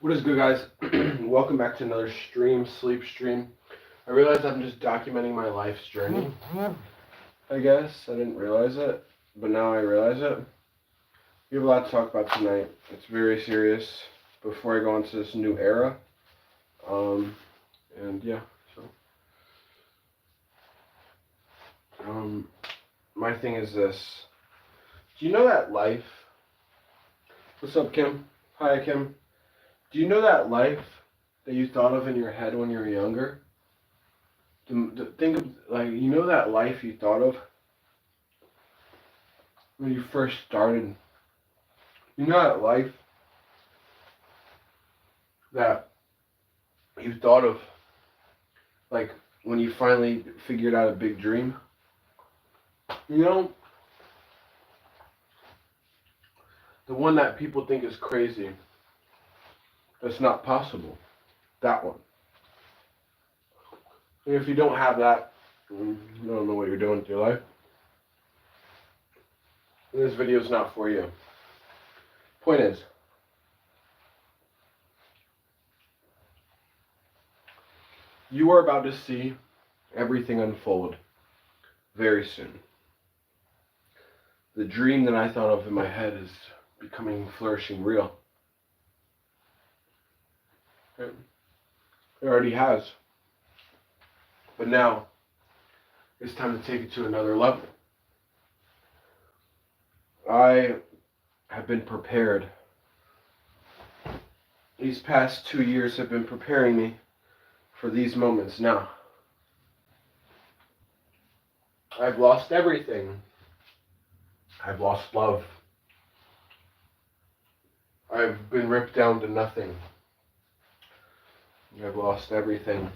What is good, guys? Welcome back to another sleep stream. I realize I'm just documenting my life's journey. I guess I didn't realize it, but now I realize it. We have a lot to talk about tonight. It's very serious. Before I go into this new era, and yeah, so um, my thing is this. Do you know that life? What's up, Kim? Hi, Kim. Do you know that life that you thought of in your head when you were younger? Think of, that life you thought of when you first started. You know that life that you thought of, like, when you finally figured out a big dream? You know, the one that people think is crazy, that's not possible. That one. And if you don't have that, you don't know what you're doing with your life. And this video is not for you. Point is, you are about to see everything unfold very soon. The dream that I thought of in my head is becoming flourishing real. It already has. But now, it's time to take it to another level. I have been prepared. These past 2 years have been preparing me for these moments now. I've lost everything. I've lost love. I've been ripped down to nothing. I've lost everything.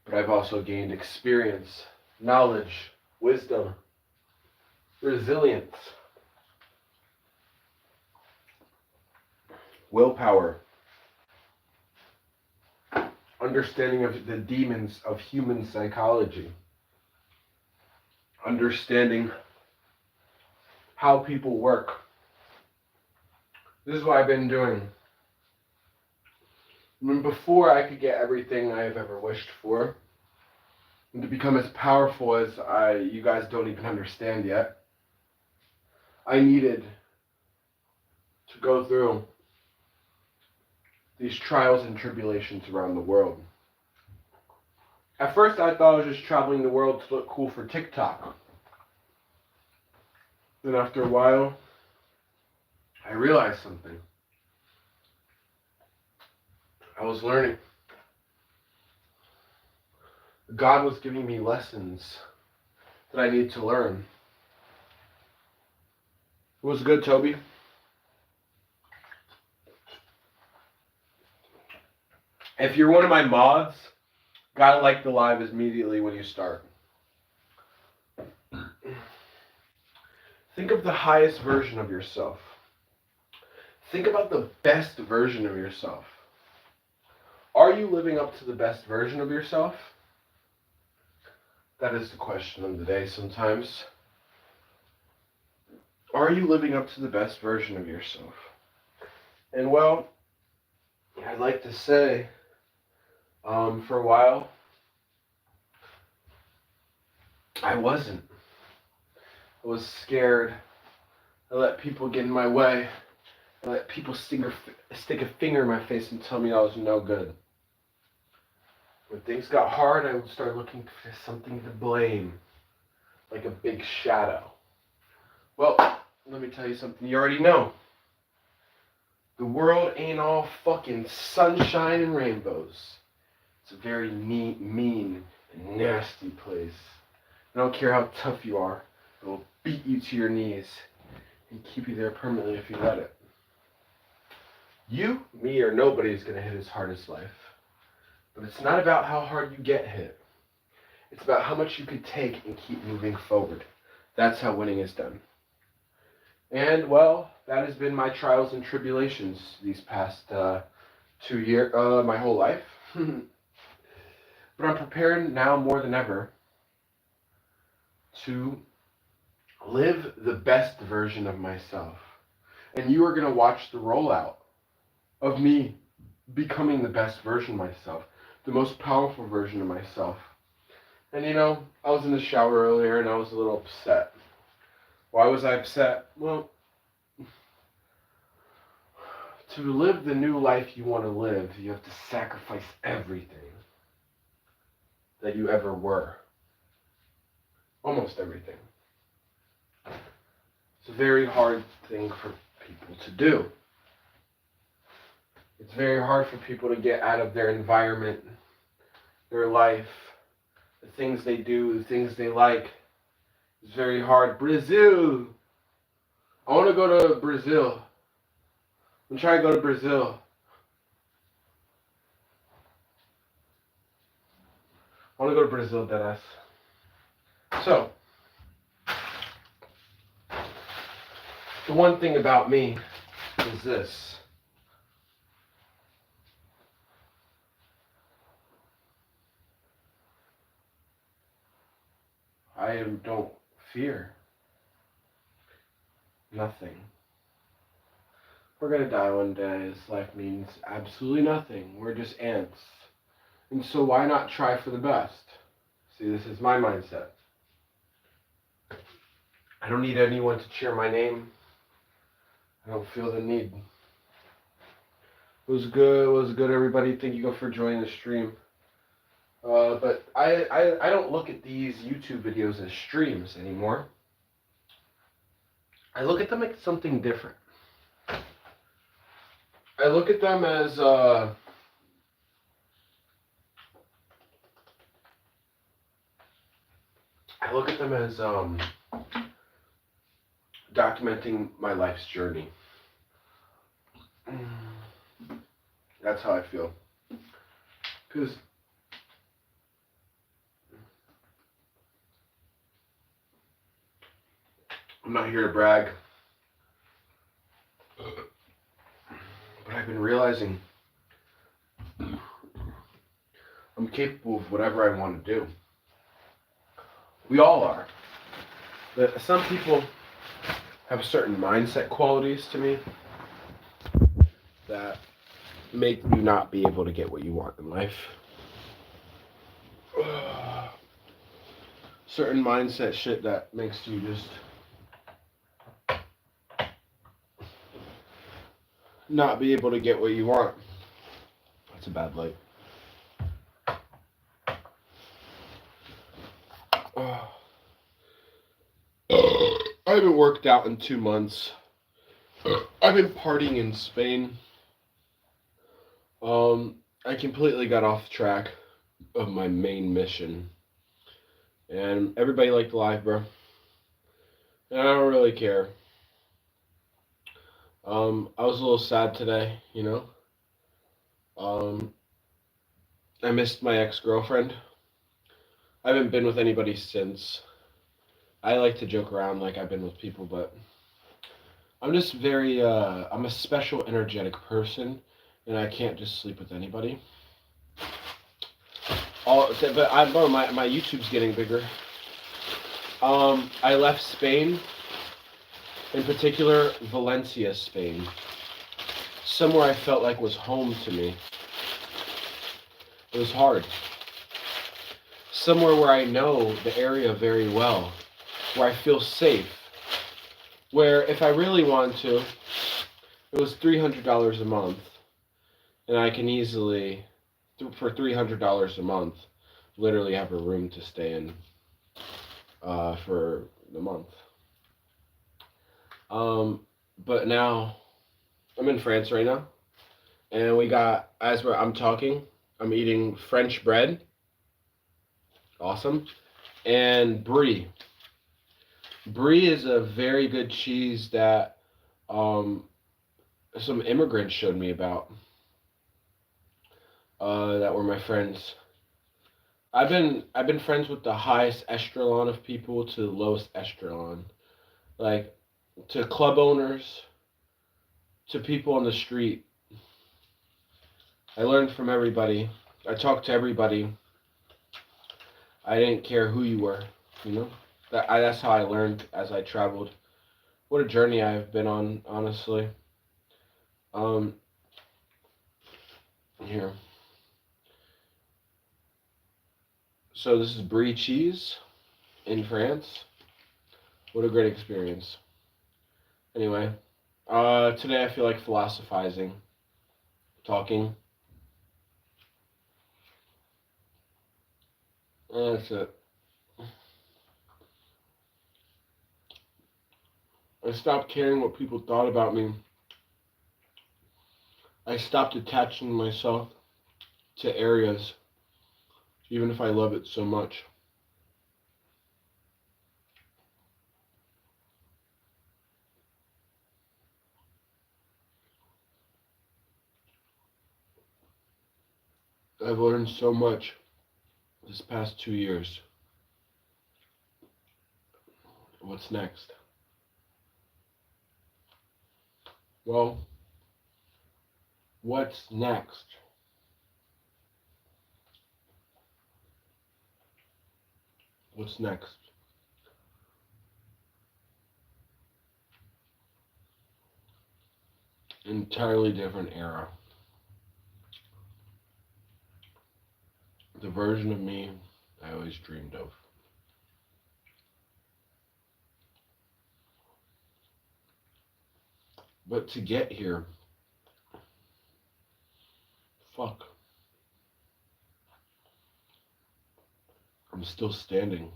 But I've also gained experience, knowledge, wisdom, resilience, willpower, understanding of the demons of human psychology, understanding how people work. This is what I've been doing. When before I could get everything I have ever wished for, and to become as powerful as you guys don't even understand yet, I needed to go through these trials and tribulations around the world. At first I thought I was just traveling the world to look cool for TikTok. Then after a while, I realized something. I was learning. God was giving me lessons that I need to learn. It was good, Toby. If you're one of my mods, gotta like the live immediately when you start. Think of the highest version of yourself. Think about the best version of yourself. Are you living up to the best version of yourself? That is the question of the day sometimes. Are you living up to the best version of yourself? And well, I'd like to say, for a while, I wasn't. I was scared. I let people get in my way. I let people stick a finger in my face and tell me I was no good. When things got hard, I would start looking for something to blame, like a big shadow. Well, let me tell you something you already know. The world ain't all fucking sunshine and rainbows. It's a very mean and nasty place. I don't care how tough you are, it will beat you to your knees and keep you there permanently if you let it. You, me, or nobody is going to hit his hardest life. But it's not about how hard you get hit. It's about how much you could take and keep moving forward. That's how winning is done. And, well, that has been my trials and tribulations these past 2 years, my whole life. But I'm prepared now more than ever to live the best version of myself. And you are going to watch the rollout of me becoming the best version of myself, the most powerful version of myself. And I was in the shower earlier and I was a little upset. Why was I upset? Well, to live the new life you want to live, you have to sacrifice everything that you ever were. Almost everything. It's a very hard thing for people to do. It's very hard for people to get out of their environment, their life, the things they do, the things they like. It's very hard. Brazil! I want to go to Brazil. I'm trying to go to Brazil. I want to go to Brazil, deadass. So, the one thing about me is this. I don't fear nothing. We're gonna die one day. This life means absolutely nothing. We're just ants. And so why not try for the best? See, this is my mindset. I don't need anyone to cheer my name. I don't feel the need. It was good, everybody. Thank you for joining the stream. But I don't look at these YouTube videos as streams anymore. I look at them as something different. I look at them as documenting my life's journey. That's how I feel. Because I'm not here to brag, but I've been realizing I'm capable of whatever I want to do. We all are. But some people have certain mindset qualities to me that make you not be able to get what you want in life. Certain mindset shit that makes you just not be able to get what you want. That's a bad light. I haven't worked out in 2 months. I've been partying in Spain. I completely got off track of my main mission. And everybody liked the live, bro. And I don't really care. I was a little sad today, I missed my ex-girlfriend. I haven't been with anybody since. I like to joke around like I've been with people, but I'm just I'm a special energetic person, and I can't just sleep with anybody. But my YouTube's getting bigger. I left Spain, in particular Valencia, Spain, somewhere I felt like was home to me. It was hard. Somewhere where I know the area very well, where I feel safe, where if I really wanted to, it was $300 a month, and I can easily, for $300 a month, literally have a room to stay in for the month. But now, I'm in France right now, and we got, I'm talking, I'm eating French bread, awesome, and brie. Brie is a very good cheese that some immigrants showed me about. That were my friends. I've been friends with the highest echelon of people to the lowest echelon, like to club owners, to people on the street. I learned from everybody. I talked to everybody. I didn't care who you were, That's how I learned as I traveled. What a journey I've been on, honestly. here. So this is brie cheese in France. What a great experience. Anyway, today I feel like philosophizing, talking. And that's it. I stopped caring what people thought about me. I stopped attaching myself to areas, even if I love it so much. I've learned so much this past 2 years. What's next? Well, what's next? What's next? Entirely different era. The version of me I always dreamed of. But to get here, fuck, I'm still standing.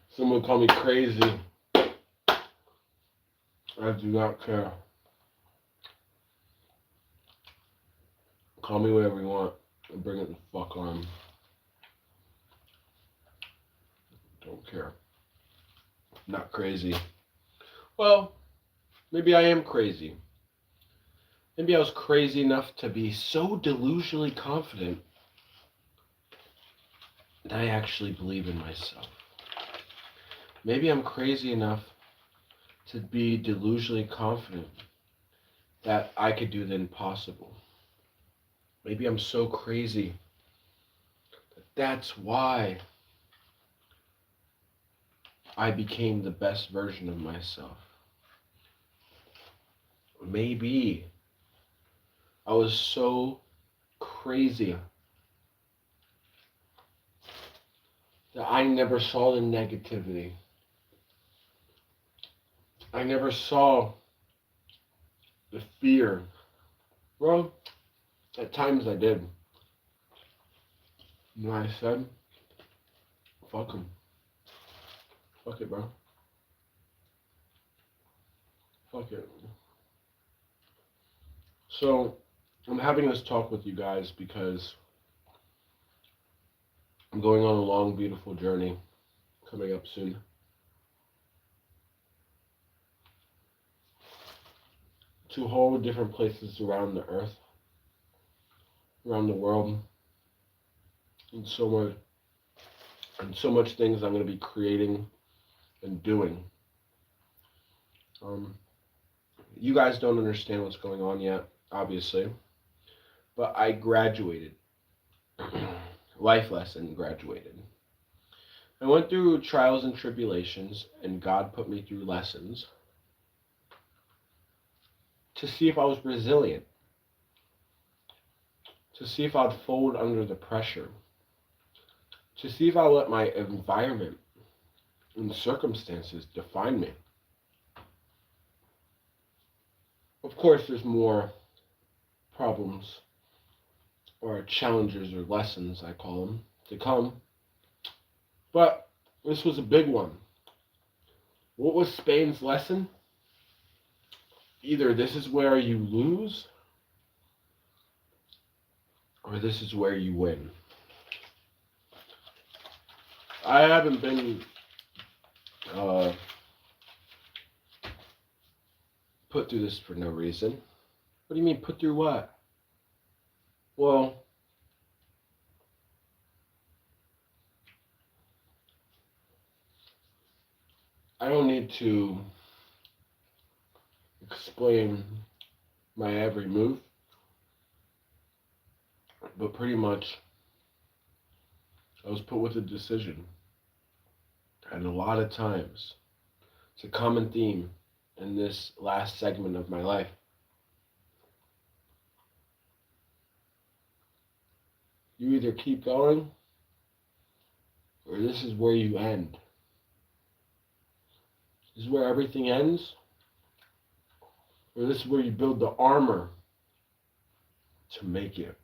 Someone call me crazy. I do not care. Call me whatever you want and bring it the fuck on. Don't care. Not crazy. Well, maybe I am crazy. Maybe I was crazy enough to be so delusionally confident that I actually believe in myself. Maybe I'm crazy enough to be delusionally confident that I could do the impossible. Maybe I'm so crazy that that's why I became the best version of myself. Maybe I was so crazy that I never saw the negativity. I never saw the fear. Well, at times I did. And I said, fuck him. Fuck it, bro. Fuck it. So, I'm having this talk with you guys because I'm going on a long, beautiful journey coming up soon. To whole different places around the earth, around the world, and so much things I'm going to be creating and doing. You guys don't understand what's going on yet, obviously, but I graduated. Life lesson, graduated. I went through trials and tribulations, and God put me through lessons to see if I was resilient, to see if I'd fold under the pressure, to see if I let my environment and circumstances define me. Of course, there's more problems or challenges or lessons, I call them, to come. But this was a big one. What was Spain's lesson? Either this is where you lose, or this is where you win. I haven't been put through this for no reason. What do you mean, put through what? Well, I don't need to explain my every move, but pretty much I was put with a decision. And a lot of times, it's a common theme in this last segment of my life. You either keep going, or this is where you end. This is where everything ends, or this is where you build the armor to make it.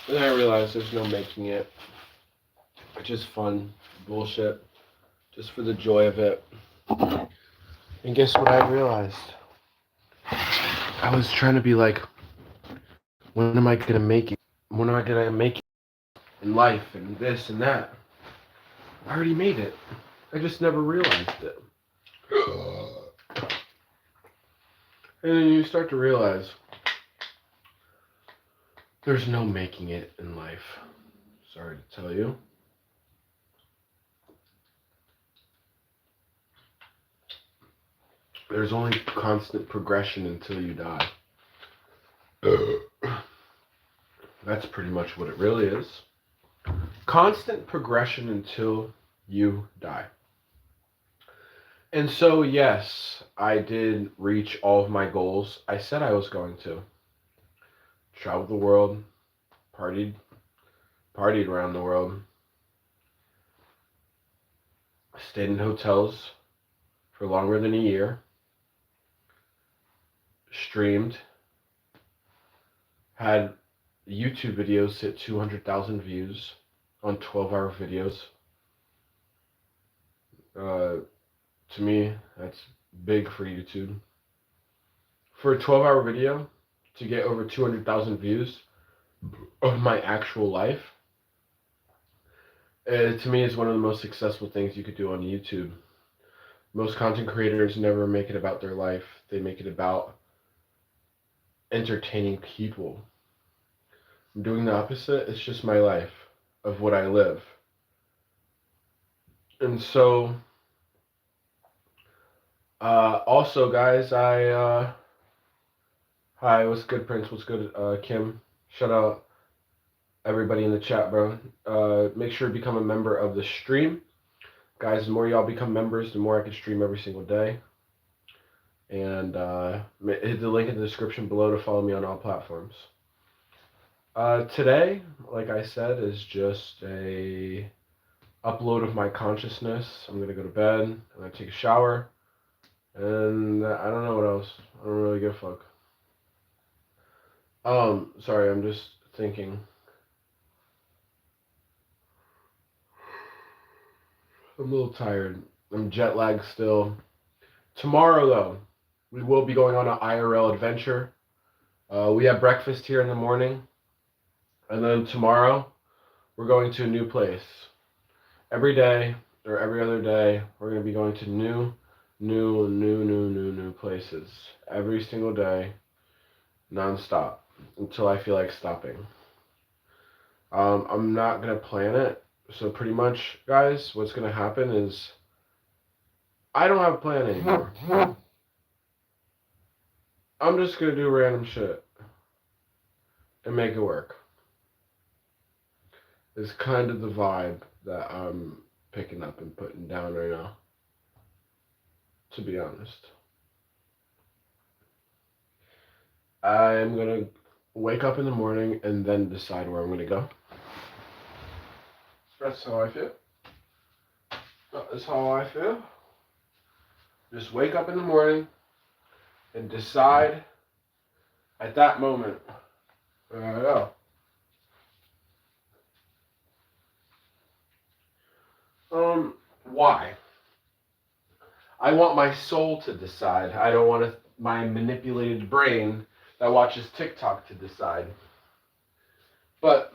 Then I realized there's no making it. It's just fun, bullshit, just for the joy of it. And guess what I realized? I was trying to be like, when am I gonna make it? When am I gonna make it in life and this and that? I already made it. I just never realized it. And then you start to realize there's no making it in life. Sorry to tell you. There's only constant progression until you die. That's pretty much what it really is. Constant progression until you die. And so, yes, I did reach all of my goals. I said I was going to. Traveled the world, partied around the world, stayed in hotels for longer than a year, streamed, had YouTube videos hit 200,000 views on 12-hour videos. To me, that's big for YouTube. For a 12-hour video, to get over 200,000 views of my actual life, to me is one of the most successful things you could do on YouTube. Most content creators never make it about their life. They make it about entertaining people. I'm doing the opposite. It's just my life of what I live. And so, also, guys, hi, what's good, Prince? What's good, Kim? Shout out everybody in the chat, bro. Make sure to become a member of the stream. Guys, the more y'all become members, the more I can stream every single day. And hit the link in the description below to follow me on all platforms. Today, like I said, is just a upload of my consciousness. I'm gonna go to bed, I'm gonna take a shower, and I don't know what else. I don't really give a fuck. Sorry, I'm just thinking. I'm a little tired. I'm jet lagged still. Tomorrow, though, we will be going on an IRL adventure. We have breakfast here in the morning, and then tomorrow, we're going to a new place. Every day, or every other day, we're going to be going to new places. Every single day, non-stop, until I feel like stopping. I'm not going to plan it, so pretty much, guys, what's going to happen is I don't have a plan anymore. I'm just going to do random shit and make it work. It's kind of the vibe that I'm picking up and putting down right now, to be honest. I'm going to wake up in the morning and then decide where I'm going to go. That's how I feel. That is how I feel. Just wake up in the morning and decide at that moment where I go. Why? I want my soul to decide. I don't want my manipulated brain that watches TikTok to decide. But,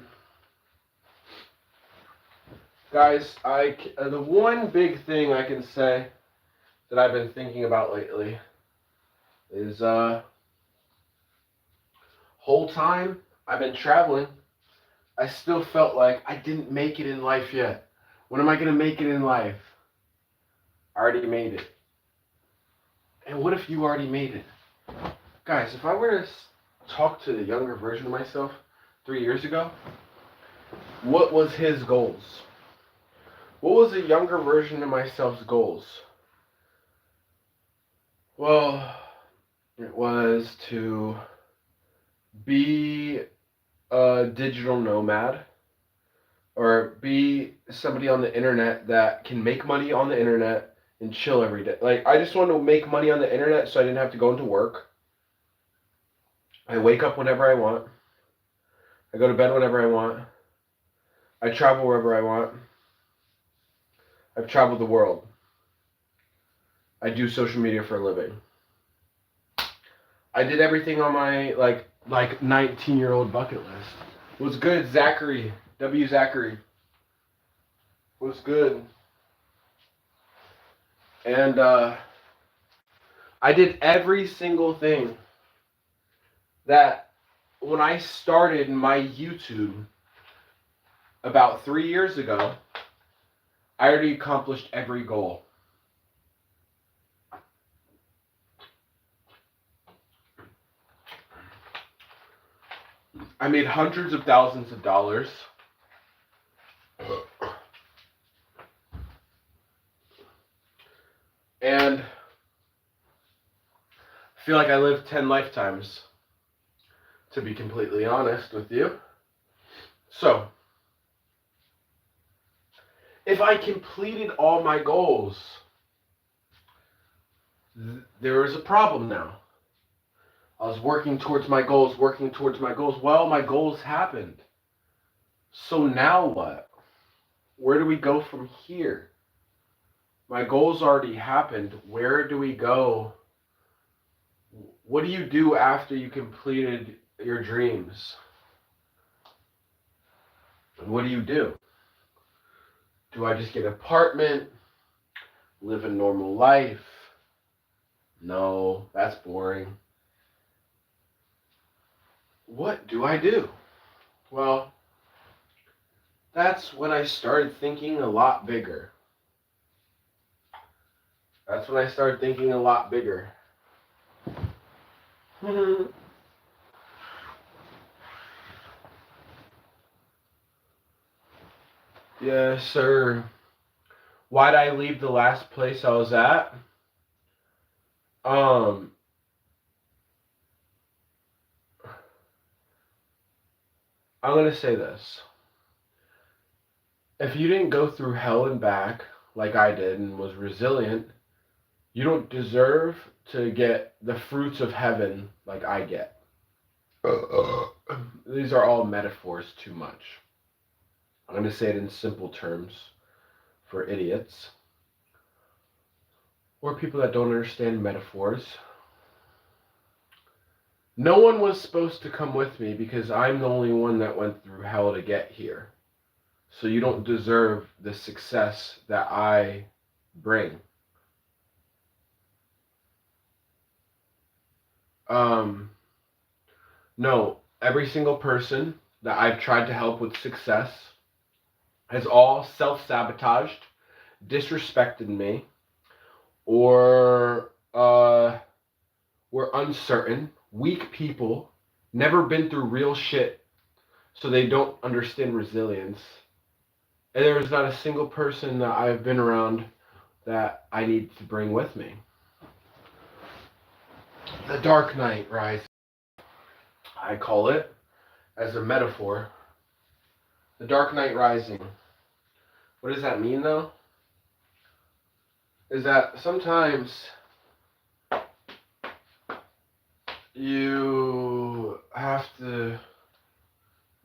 guys, the one big thing I can say that I've been thinking about lately is, whole time I've been traveling, I still felt like I didn't make it in life yet. When am I going to make it in life? I already made it. And what if you already made it? Guys, if I were to talk to the younger version of myself 3 years ago, what was his goals? What was the younger version of myself's goals? Well, it was to be a digital nomad or be somebody on the internet that can make money on the internet and chill every day. Like, I just wanted to make money on the internet so I didn't have to go into work. I wake up whenever I want. I go to bed whenever I want. I travel wherever I want. I've traveled the world. I do social media for a living. I did everything on my like 19-year-old bucket list. What's good, Zachary? W. Zachary. What's good? And I did every single thing that when I started my YouTube about 3 years ago, I already accomplished every goal. I made hundreds of thousands of dollars. And I feel like I lived 10 lifetimes, to be completely honest with you. So, if I completed all my goals, there is a problem now. I was working towards my goals. Well, my goals happened. So now what? Where do we go from here? My goals already happened. Where do we go? What do you do after you completed your dreams? What do you do? Do I just get an apartment? Live a normal life? No, that's boring. What do I do? Well, that's when I started thinking a lot bigger. Yes, sir. Why'd I leave the last place I was at? I'm gonna say this. If you didn't go through hell and back like I did and was resilient, you don't deserve to get the fruits of heaven like I get. These are all metaphors too much. I'm going to say it in simple terms for idiots or people that don't understand metaphors. No one was supposed to come with me because I'm the only one that went through hell to get here. So you don't deserve the success that I bring. No, every single person that I've tried to help with success has all self-sabotaged, disrespected me, or were uncertain, weak people, never been through real shit, so they don't understand resilience. And there is not a single person that I've been around that I need to bring with me. The Dark Knight Rises, I call it, as a metaphor. The Dark Knight Rising. What does that mean, though? Is that sometimes you have to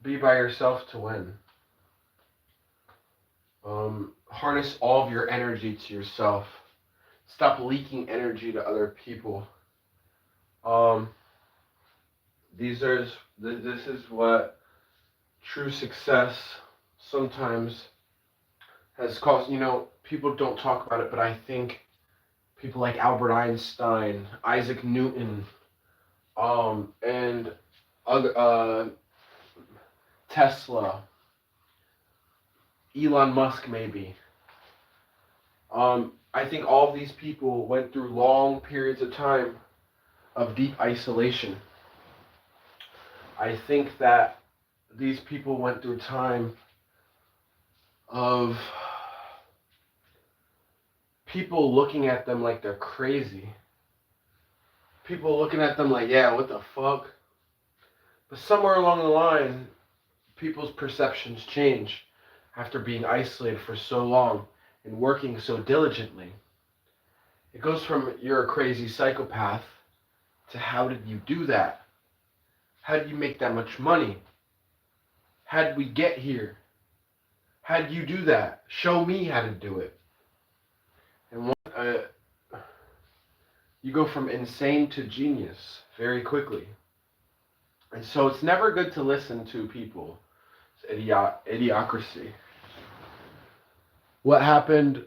be by yourself to win. Harness all of your energy to yourself. Stop leaking energy to other people. This is what true success sometimes has caused. People don't talk about it, but I think people like Albert Einstein, Isaac Newton, and other Tesla, Elon Musk, maybe. I think all of these people went through long periods of time of deep isolation. I think that these people went through time of people looking at them like they're crazy. people looking at them like, yeah, what the fuck? But somewhere along the line, people's perceptions change after being isolated for so long and working so diligently. It goes from you're a crazy psychopath to how did you do that? How did you make that much money? How did we get here? How did you do that? Show me how to do it. And you go from insane to genius very quickly. And so it's never good to listen to people. It's idiocracy. What happened?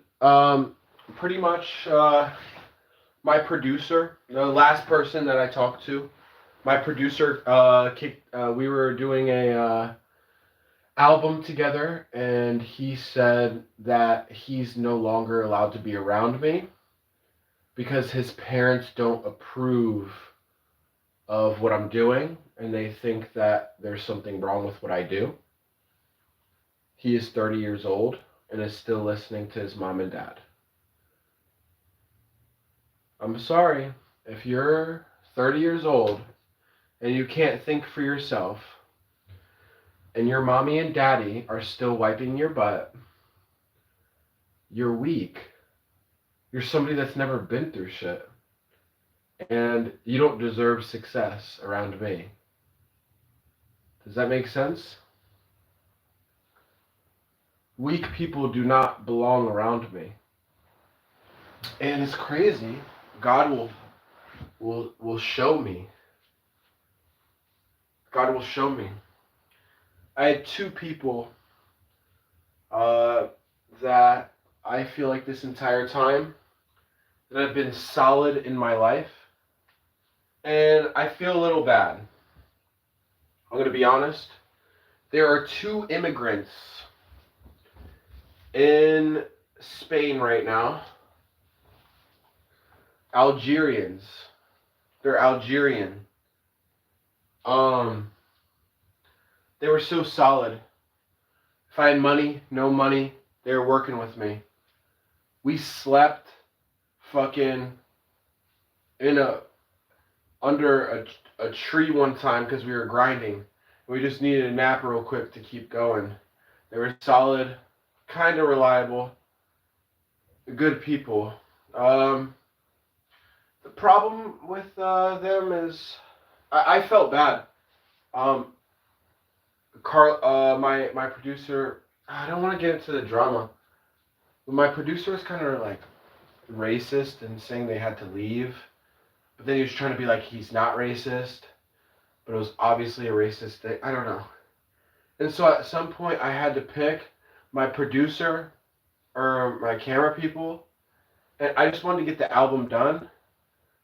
Pretty much my producer, the last person that I talked to, my producer we were doing a album together, and he said that he's no longer allowed to be around me because his parents don't approve of what I'm doing, and they think that there's something wrong with what I do. He is 30 years old and is still listening to his mom and dad. I'm sorry, if you're 30 years old and you can't think for yourself, and your mommy and daddy are still wiping your butt, you're weak. You're somebody that's never been through shit. And you don't deserve success around me. Does that make sense? Weak people do not belong around me. And it's crazy. God will show me. God will show me. I had two people that I feel like this entire time that have been solid in my life. And I feel a little bad. I'm going to be honest. There are two immigrants in Spain right now. Algerians. They're Algerian. They were so solid. If I had money, no money, they were working with me. We slept fucking under a tree one time because we were grinding. We just needed a nap real quick to keep going. They were solid, kind of reliable, good people. The problem with them is I felt bad. My producer, I don't want to get into the drama, but my producer was kind of like racist and saying they had to leave. But then he was trying to be like he's not racist, but it was obviously a racist thing. I don't know. And so at some point I had to pick my producer or my camera people, and I just wanted to get the album done.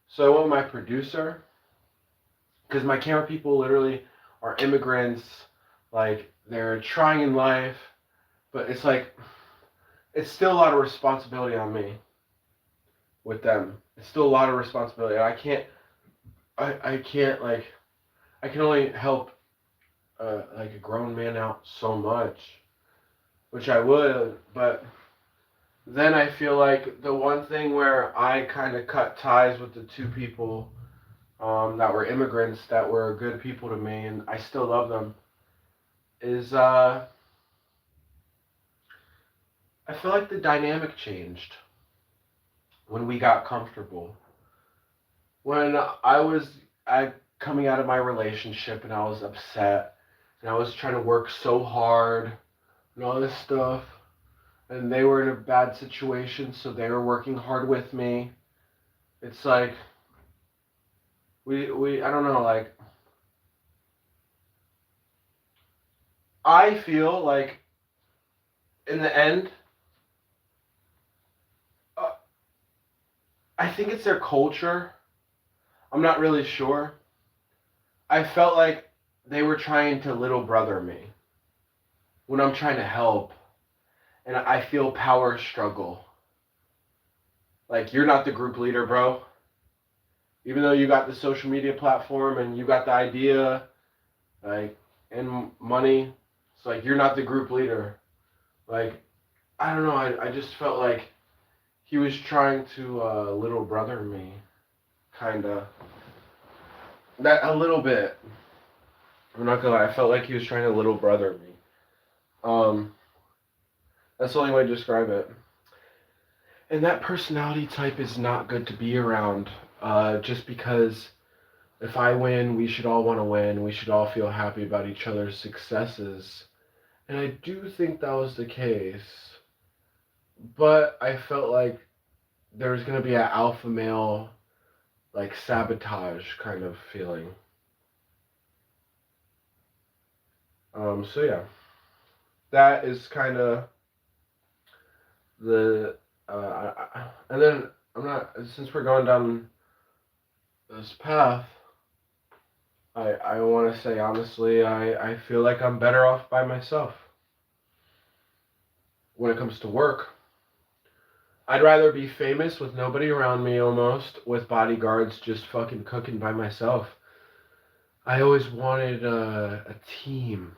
So I went with my producer, because my camera people literally are immigrants, like they're trying in life, but it's like, it's still a lot of responsibility on me with them. It's still a lot of responsibility. I can't like, I can only help like a grown man out so much, which I would, but then I feel like the one thing where I kind of cut ties with the two people that were immigrants that were good people to me, and I still love them, is I feel like the dynamic changed when we got comfortable. When I coming out of my relationship and I was upset and I was trying to work so hard and all this stuff, and they were in a bad situation, so they were working hard with me. It's like we I don't know, like I feel like in the end, I think it's their culture. I'm not really sure. I felt like they were trying to little brother me when I'm trying to help, and I feel power struggle. Like, you're not the group leader, bro. Even though you got the social media platform and you got the idea, like, and money, it's like you're not the group leader. Like, I don't know. I just felt like he was trying to little brother me, kinda. That a little bit. I'm not gonna lie, I felt like he was trying to little brother me. Um, that's the only way to describe it. And that personality type is not good to be around. Just because if I win, we should all want to win. We should all feel happy about each other's successes. And I do think that was the case. But I felt like there was going to be an alpha male, like, sabotage kind of feeling. So yeah. That is kind of the, and then I'm not, since we're going down this path, I want to say honestly, I feel like I'm better off by myself when it comes to work. I'd rather be famous with nobody around me almost, with bodyguards just fucking cooking by myself. I always wanted a team.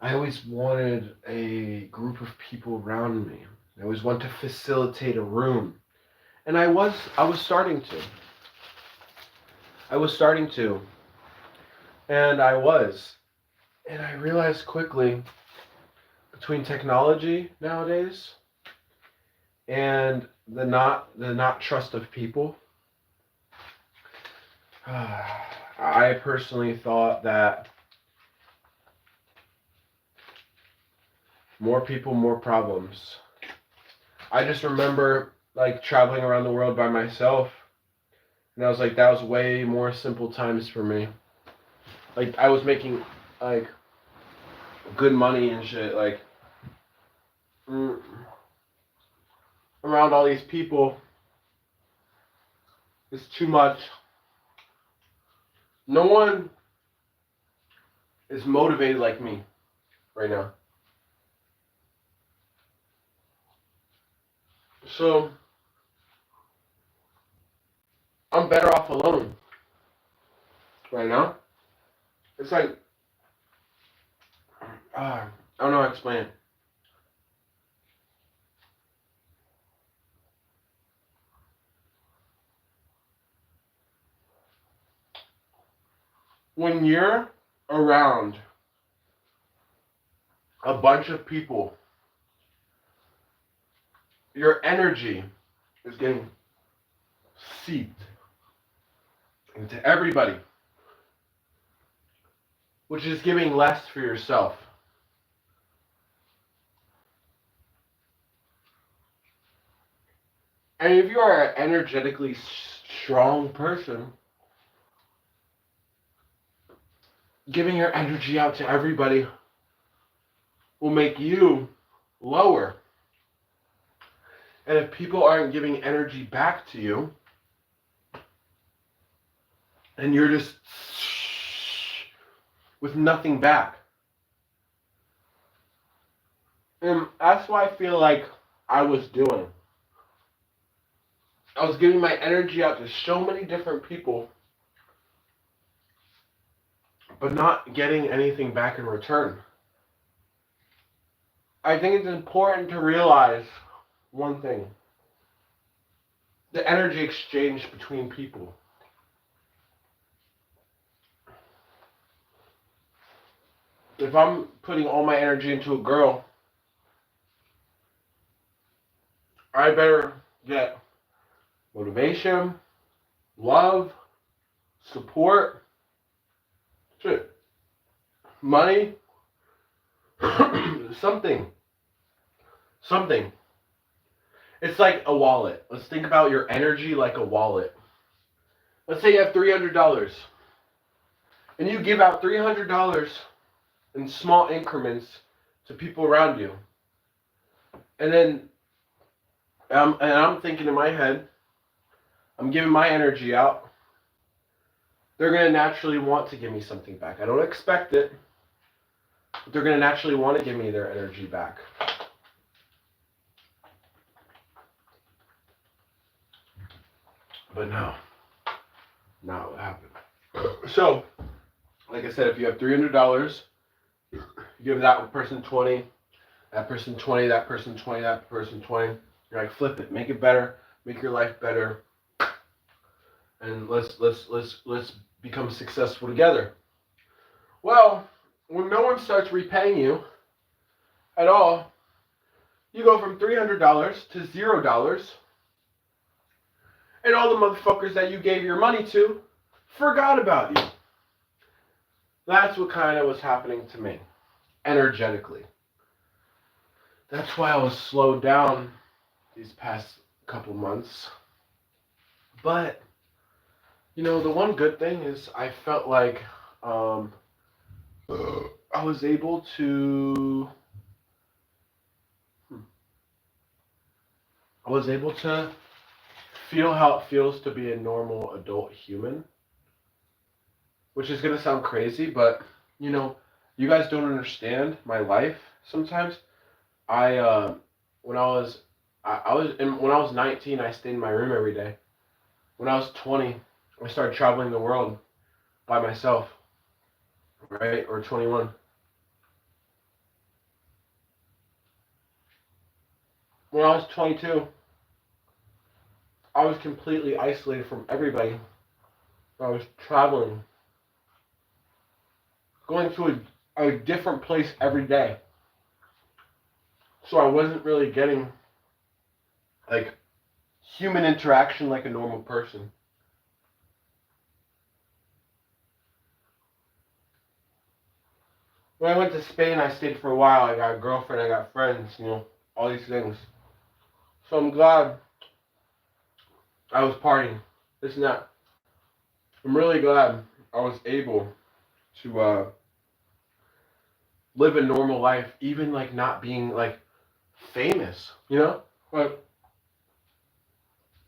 I always wanted a group of people around me. I always wanted to facilitate a room. And I was starting to. I was starting to. And I was. And I realized quickly, between technology nowadays and the not trust of people, I personally thought that more people, more problems. I just remember like traveling around the world by myself, and I was like, that was way more simple times for me. Like I was making like good money and shit, like around all these people. It's too much. No one is motivated like me right now. So I'm better off alone right now. It's like I don't know how to explain it. When you're around a bunch of people, your energy is getting seeped into everybody, which is giving less for yourself. And if you are an energetically strong person, giving your energy out to everybody will make you lower. And if people aren't giving energy back to you, and you're just with nothing back. And that's what I feel like I was doing. I was giving my energy out to so many different people, but not getting anything back in return. I think it's important to realize one thing. The energy exchange between people. If I'm putting all my energy into a girl, I better get motivation, love, support, shit, money, something. It's like a wallet. Let's think about your energy like a wallet. Let's say you have $300 and you give out $300 in small increments to people around you. And then I'm thinking in my head, I'm giving my energy out. They're going to naturally want to give me something back. I don't expect it, but they're going to naturally want to give me their energy back. But no, not what happened. So, like I said, if you have $300, you give that person 20, that person 20, that person 20, that person 20. You're like, flip it, make it better, make your life better, and let's become successful together. Well, when no one starts repaying you at all, you go from $300 to $0, and all the motherfuckers that you gave your money to forgot about you. That's what kind of was happening to me, energetically. That's why I was slowed down these past couple months. But, the one good thing is I felt like I was able to feel how it feels to be a normal adult human, which is going to sound crazy, but you guys don't understand my life sometimes. When I was 19, I stayed in my room every day. When I was 20, I started traveling the world by myself, right? Or 21. When I was 22, I was completely isolated from everybody. I was traveling, going to a different place every day. So I wasn't really getting like human interaction like a normal person. When I went to Spain, I stayed for a while. I got a girlfriend, I got friends, all these things. So I'm glad I was partying, this and that. I'm really glad I was able to live a normal life, even like not being like famous, But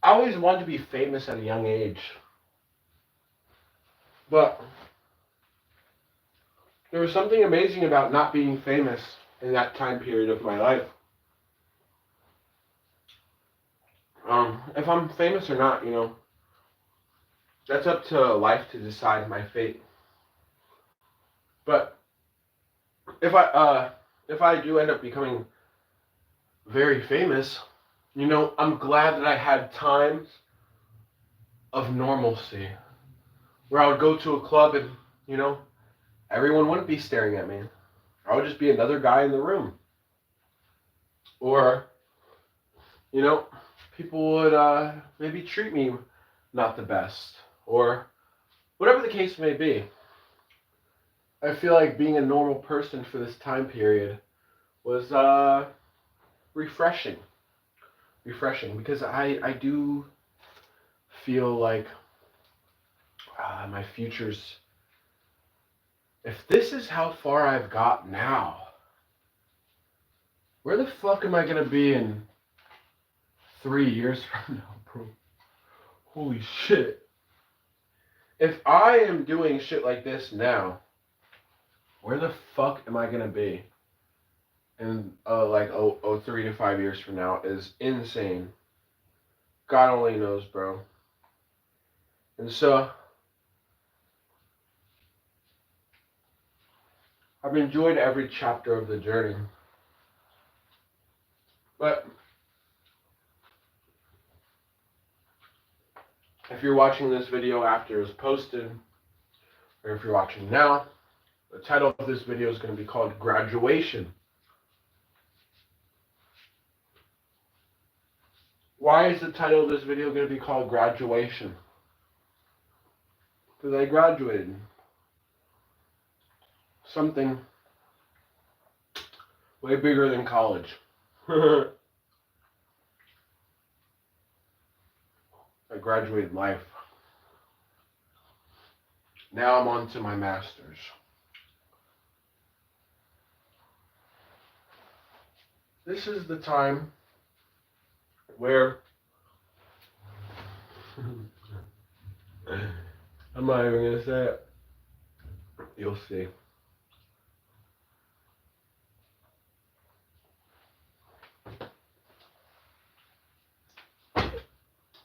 I always wanted to be famous at a young age. But there was something amazing about not being famous in that time period of my life. If I'm famous or not, that's up to life to decide my fate. But if I do end up becoming very famous, I'm glad that I had times of normalcy where I would go to a club and, everyone wouldn't be staring at me. I would just be another guy in the room. Or, people would maybe treat me not the best. Or whatever the case may be. I feel like being a normal person for this time period was refreshing. Refreshing, because I do feel like my future's... If this is how far I've got now, where the fuck am I gonna be in 3 years from now, bro? Holy shit. If I am doing shit like this now, where the fuck am I gonna be in 3 to 5 years from now is insane. God only knows, bro. And so I've enjoyed every chapter of the journey. But if you're watching this video after it was posted, or if you're watching now, the title of this video is going to be called Graduation. Why is the title of this video going to be called Graduation? Because I graduated. Something way bigger than college. I graduated life. Now I'm on to my master's. This is the time where I'm not even going to say it. You'll see.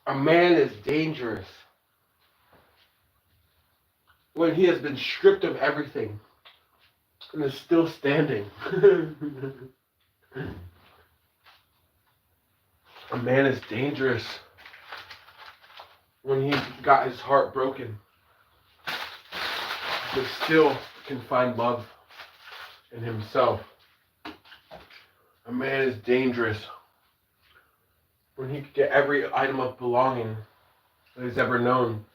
A man is dangerous when he has been stripped of everything and is still standing. A man is dangerous when he got his heart broken but still can find love in himself. A man is dangerous when he could get every item of belonging that he's ever known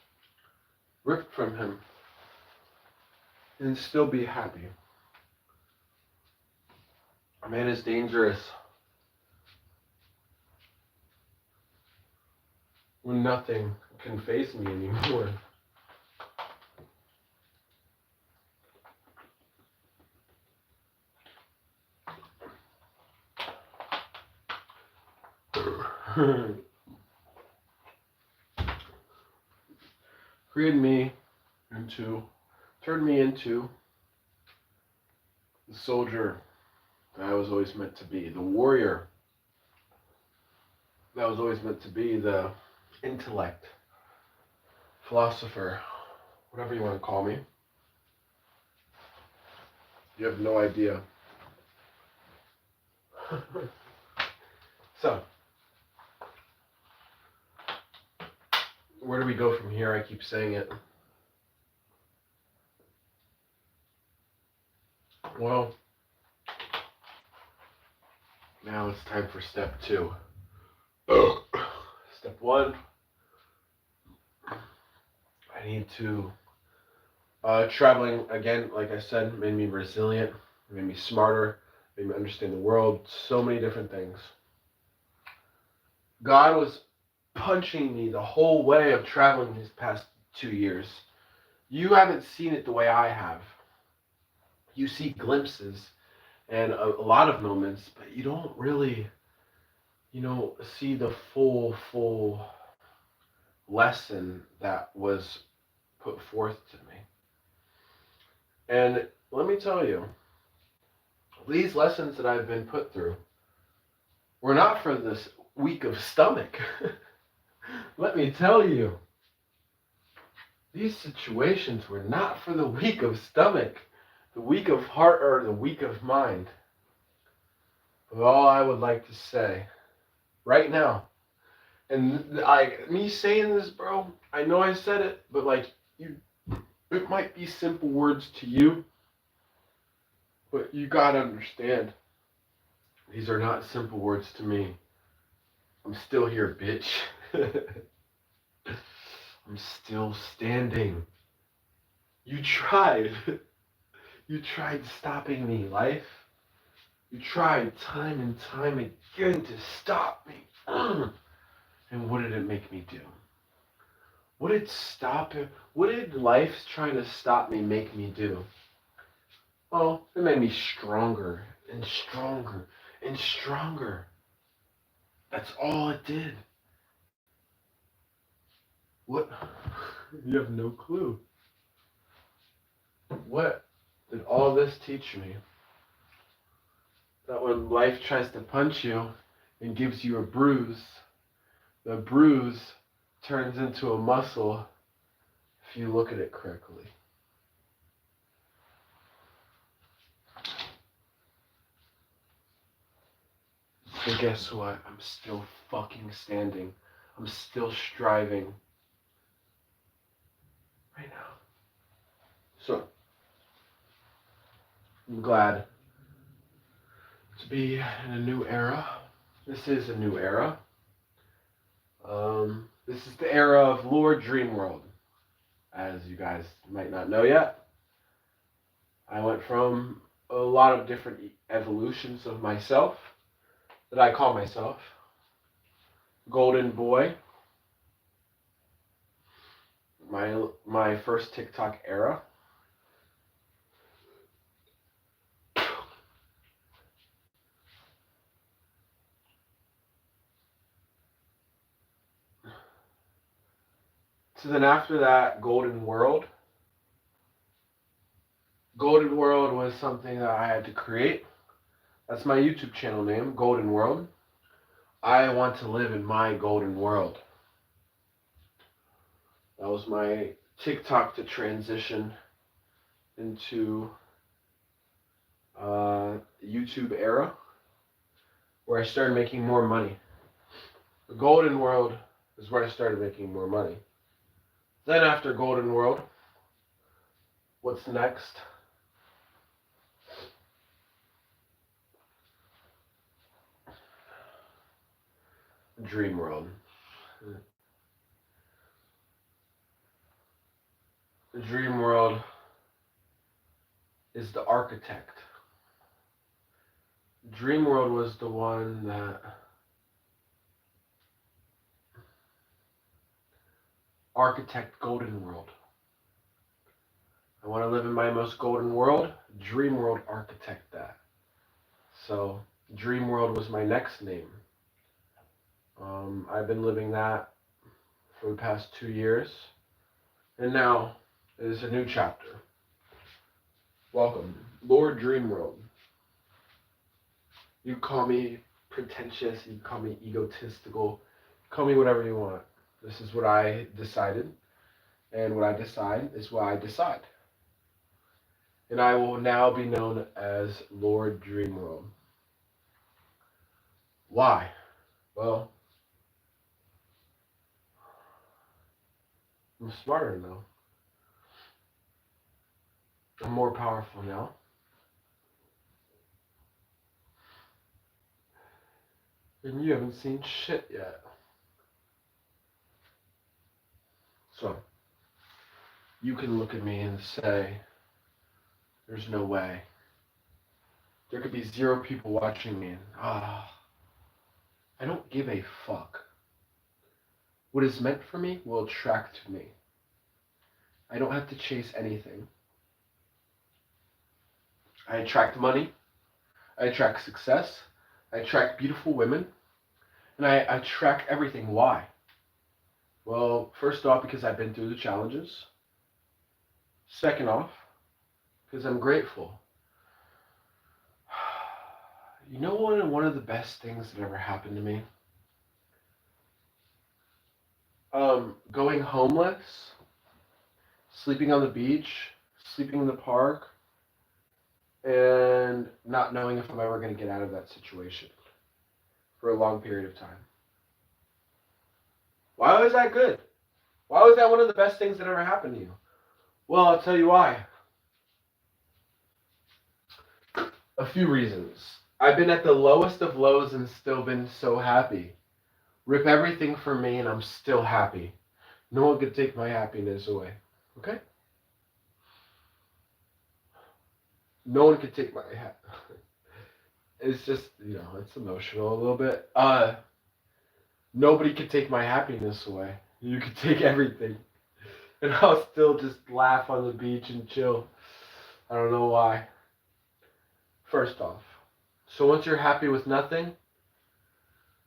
ripped from him and still be happy. A man is dangerous when nothing can faze me anymore. Turned me into the soldier that I was always meant to be, the warrior that I was always meant to be, the intellect, philosopher, whatever you want to call me. You have no idea. So, where do we go from here? I keep saying it. Well, now it's time for step 2. Step 1, I need to, traveling again, like I said, made me resilient, made me smarter, made me understand the world, so many different things. God was punching me the whole way of traveling these past 2 years. You haven't seen it the way I have. You see glimpses and a lot of moments, but you don't really, see the full lesson that was put forth to me. And let me tell you, these lessons that I've been put through were not for this weak of stomach. Let me tell you, these situations were not for the weak of stomach, the weak of heart, or the weak of mind. But all I would like to say right now, and me saying this, bro, I know I said it, but it might be simple words to you, but you gotta understand, these are not simple words to me. I'm still here, bitch. I'm still standing. You tried. You tried stopping me, life. You tried time and time again to stop me. And what did it make me do? What did life trying to stop me make me do? Well, it made me stronger and stronger and stronger. That's all it did. What? You have no clue. What did all this teach me? That when life tries to punch you and gives you a bruise, the bruise turns into a muscle if you look at it correctly. So guess what? I'm still fucking standing. I'm still striving. Right now. So, I'm glad to be in a new era. This is a new era. This is the era of Lord Dreamworld. As you guys might not know yet, I went from a lot of different evolutions of myself that I call myself. Golden Boy, my first TikTok era. So then after that, Golden World. Golden World was something that I had to create. That's my YouTube channel name, Golden World. I want to live in my golden world. That was my TikTok to transition into YouTube era, where I started making more money. The Golden World is where I started making more money. Then after Golden World, What's next? Dream world. The dream world is the architect. Dream world was the one that architect golden world. I want to live in my most golden world. Dream world architect that. So dream world was my next name. I've been living that for the past 2 years, and now it is a new chapter. Welcome, Lord Dream World. You call me pretentious, you call me egotistical, call me whatever you want. This is what I decided, and what I decide is what I decide. And I will now be known as Lord Dream World. Why? Well, I'm smarter now. I'm more powerful now. And you haven't seen shit yet. So, you can look at me and say, there's no way. There could be 0 people watching me and, I don't give a fuck. What is meant for me will attract to me. I don't have to chase anything. I attract money. I attract success. I attract beautiful women. And I attract everything. Why? Well, first off, because I've been through the challenges. Second off, because I'm grateful. You know one of the best things that ever happened to me? Going homeless, sleeping on the beach, sleeping in the park, and not knowing if I'm ever going to get out of that situation for a long period of time. Why was that good? Why was that one of the best things that ever happened to you? Well, I'll tell you why. A few reasons. I've been at the lowest of lows and still been so happy. Rip everything from me and I'm still happy. No one could take my happiness away. Okay? No one could take my It's just, it's emotional a little bit. Nobody could take my happiness away. You could take everything. And I'll still just laugh on the beach and chill. I don't know why. First off, so once you're happy with nothing,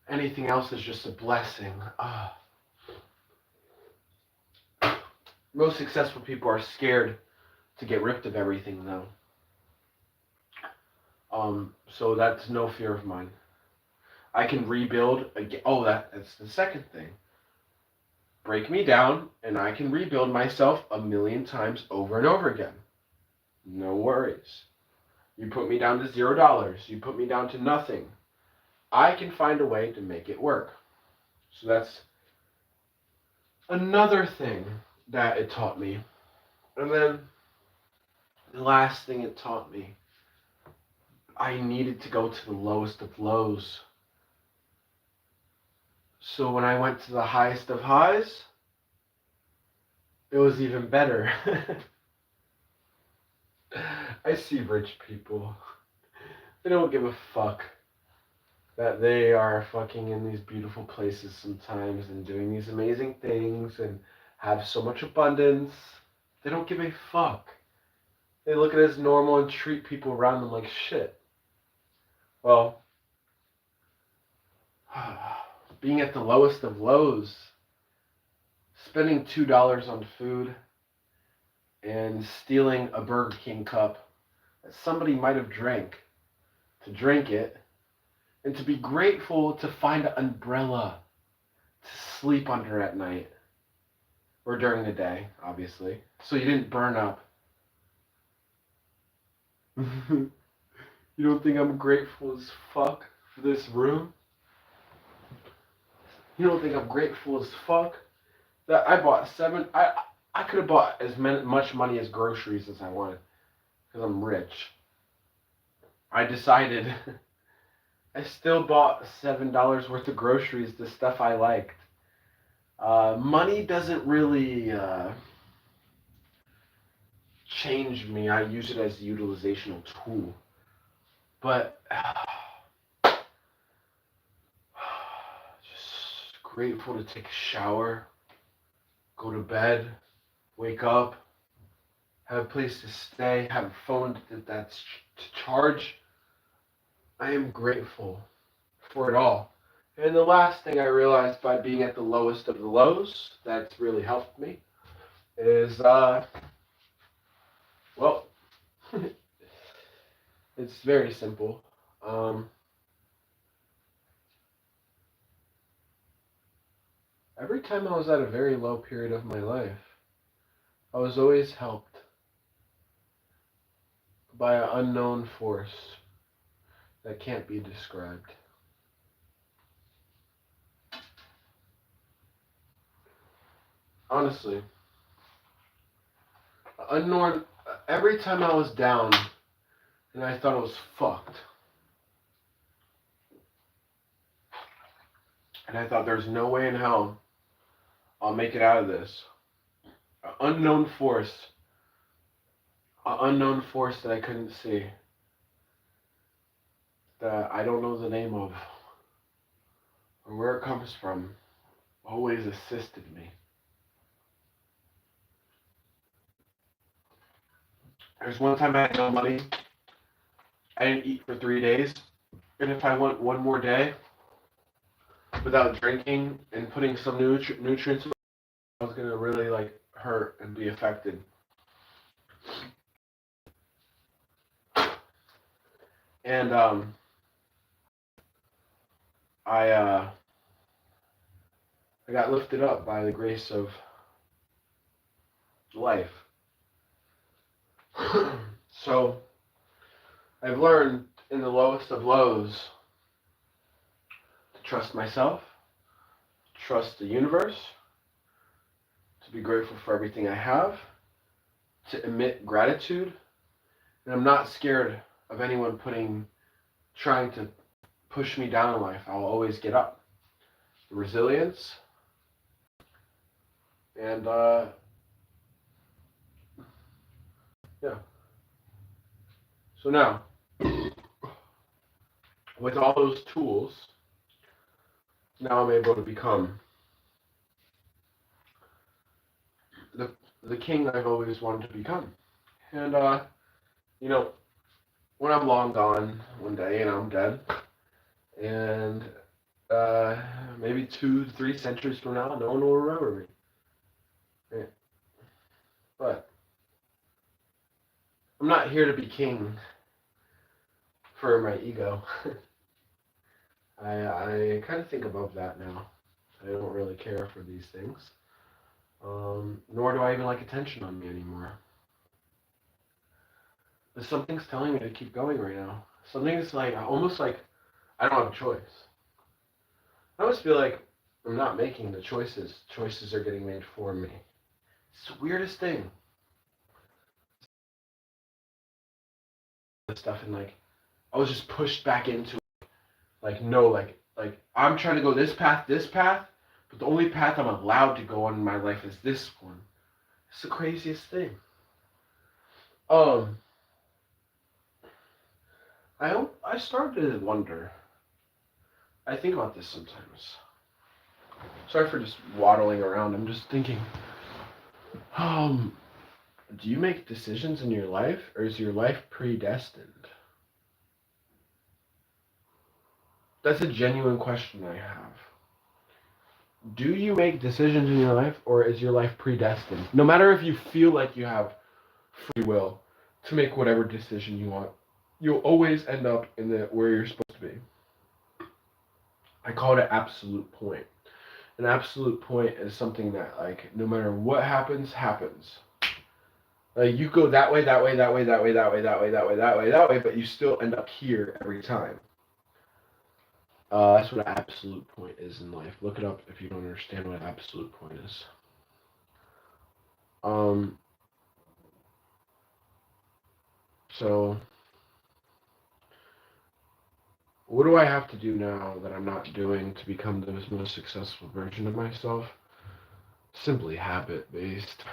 anything else is just a blessing. Most successful people are scared to get ripped of everything, though. So that's no fear of mine. I can rebuild again. Oh, that's the second thing. Break me down, and I can rebuild myself 1,000,000 times over and over again. No worries. You put me down to $0. You put me down to nothing. I can find a way to make it work. So that's another thing that it taught me. And then the last thing it taught me, I needed to go to the lowest of lows. So when I went to the highest of highs, it was even better. I see rich people. They don't give a fuck that they are fucking in these beautiful places sometimes and doing these amazing things and have so much abundance. They don't give a fuck. They look at it as normal and treat people around them like shit. Well, being at the lowest of lows, spending $2 on food and stealing a Burger King cup that somebody might have drank, to drink it, and to be grateful to find an umbrella to sleep under at night, or during the day, obviously, so you didn't burn up. You don't think I'm grateful as fuck for this room? You don't think I'm grateful as fuck that I bought I could have bought as much money as groceries as I wanted because I'm rich. I decided I still bought $7 worth of groceries, the stuff I liked. Money doesn't really change me. I use it as a utilizational tool. But just grateful to take a shower, go to bed, wake up, have a place to stay, have a phone that's to charge. I am grateful for it all. And the last thing I realized by being at the lowest of the lows that's really helped me is, well, it's very simple. Um, every time I was at a very low period of my life, I was always helped by an unknown force that can't be described. Honestly, unknown. Every time I was down and I thought I was fucked, and I thought there's no way in hell I'll make it out of this. An unknown force, an unknown force that I couldn't see, that I don't know the name of or where it comes from, always assisted me. There's one time I had no money. I didn't eat for 3 days, and if I went one more day without drinking and putting some nutrients, I was gonna really like hurt and be affected. And I I got lifted up by the grace of life. So I've learned in the lowest of lows to trust myself, trust the universe, to be grateful for everything I have, to emit gratitude, and I'm not scared of anyone trying to push me down in life. I'll always get up. Resilience, and yeah. So now, with all those tools, now I'm able to become the the king I've always wanted to become. And you know, when I'm long gone one day and I'm dead, and maybe 2 to 3 centuries from now, no one will remember me. Yeah. But I'm not here to be king for my ego. I kind of think above that now. I don't really care for these things. Nor do I even like attention on me anymore. But something's telling me to keep going right now. Something's like, almost like I don't have a choice. I almost feel like I'm not making the choices. Choices are getting made for me. It's the weirdest thing. This stuff, and like, I was just pushed back into it. Like, no, like I'm trying to go this path, but the only path I'm allowed to go on in my life is this one. It's the craziest thing. Um, I started to wonder. I think about this sometimes. Sorry for just waddling around. I'm just thinking. Um, do you make decisions in your life, or is your life predestined? That's a genuine question I have. Do you make decisions in your life, or is your life predestined? No matter if you feel like you have free will to make whatever decision you want, you'll always end up in the where you're supposed to be. I call it an absolute point. An absolute point is something that, like, no matter what happens, happens. Like, you go that way, that way, that way, that way, that way, that way, that way, that way, that way, but you still end up here every time. That's what an absolute point is in life. Look it up if you don't understand what an absolute point is. Um, so what do I have to do now that I'm not doing to become the most successful version of myself? Simply habit based.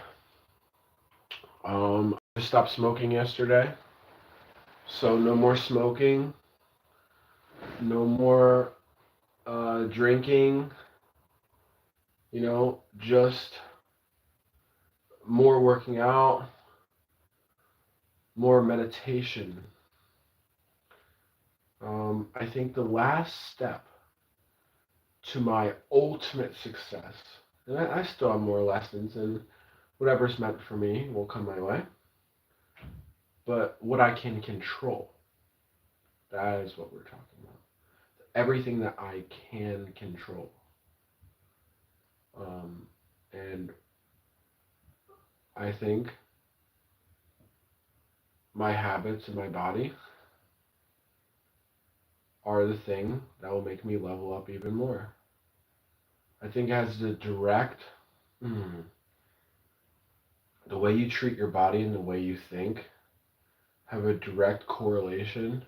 I stopped smoking yesterday, so no more smoking, no more drinking. Just more working out, more meditation. I think the last step to my ultimate success, and I still have more lessons, and whatever's meant for me will come my way, but what I can control, that is what we're talking about. Everything that I can control. And I think my habits and my body are the thing that will make me level up even more. I think it has the the way you treat your body and the way you think have a direct correlation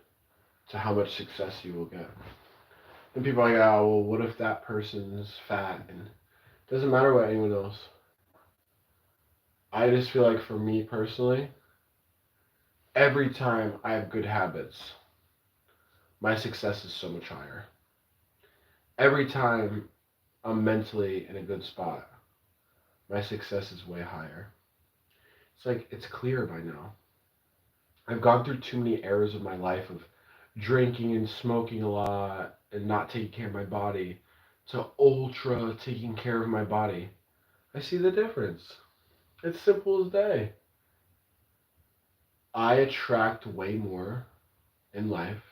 to how much success you will get. And people are like, oh, well, what if that person's fat? And it doesn't matter what anyone else. I just feel like for me personally, every time I have good habits, my success is so much higher. Every time I'm mentally in a good spot, my success is way higher. It's like, it's clear by now. I've gone through too many eras of my life of drinking and smoking a lot and not taking care of my body to ultra taking care of my body. I see the difference. It's simple as day. I attract way more in life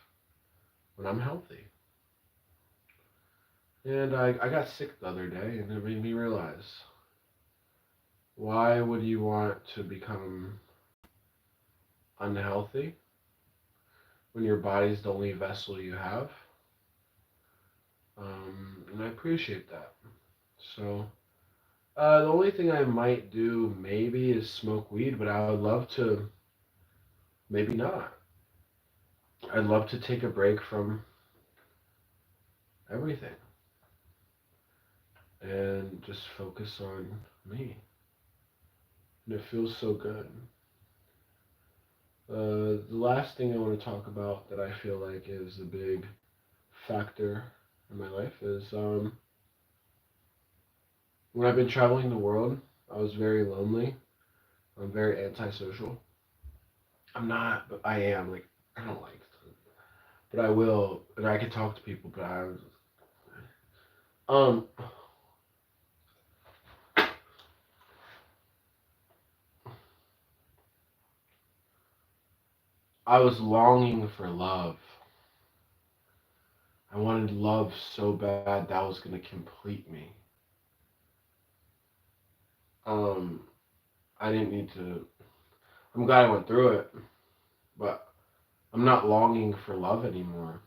when I'm healthy. And I got sick the other day, and it made me realize, why would you want to become unhealthy when your body's the only vessel you have? And I appreciate that. So, the only thing I might do maybe is smoke weed, but I would love to maybe not. I'd love to take a break from everything and just focus on me. And it feels so good. The last thing I want to talk about that I feel like is a big factor in my life is when I've been traveling the world, I was very lonely. I'm very antisocial. I'm not, but I am. Like, I don't like, but I will, and I can talk to people, but um, I was longing for love. I wanted love so bad that was gonna complete me. Um, I didn't need to. I'm glad I went through it, but I'm not longing for love anymore.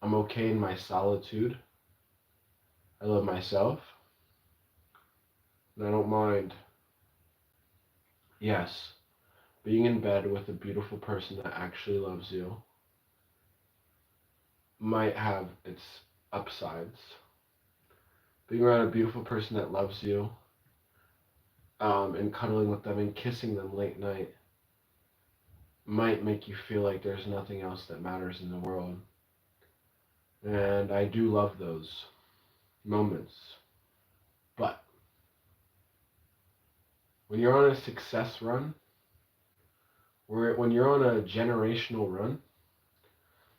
I'm okay in my solitude. I love myself, and I don't mind, yes, being in bed with a beautiful person that actually loves you might have its upsides. Being around a beautiful person that loves you, and cuddling with them and kissing them late night might make you feel like there's nothing else that matters in the world. And I do love those moments. But when you're on a success run, or when you're on a generational run,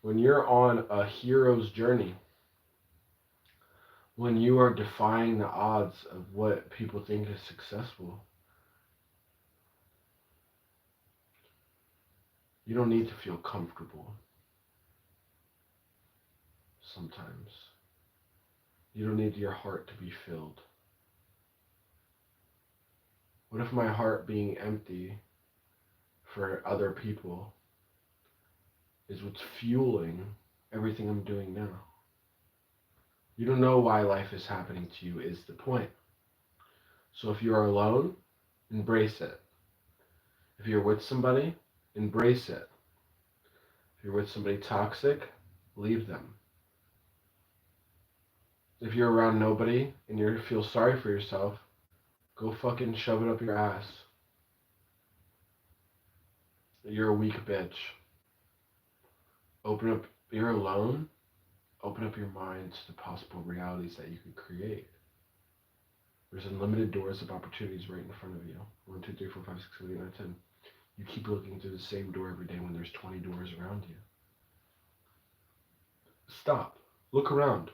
when you're on a hero's journey, when you are defying the odds of what people think is successful, you don't need to feel comfortable sometimes. You don't need your heart to be filled. What if my heart being empty for other people is what's fueling everything I'm doing now? You don't know why life is happening to you is the point. So if you're alone, embrace it. If you're with somebody, embrace it. If you're with somebody toxic, leave them. If you're around nobody and you feel sorry for yourself, go fucking shove it up your ass. You're a weak bitch. You're alone, open up your mind to the possible realities that you could create. There's unlimited doors of opportunities right in front of you. 1, 2, 3, 4, 5, 6, 7, 8, 9, 10. You keep looking through the same door every day when there's 20 doors around you. Stop. Look around.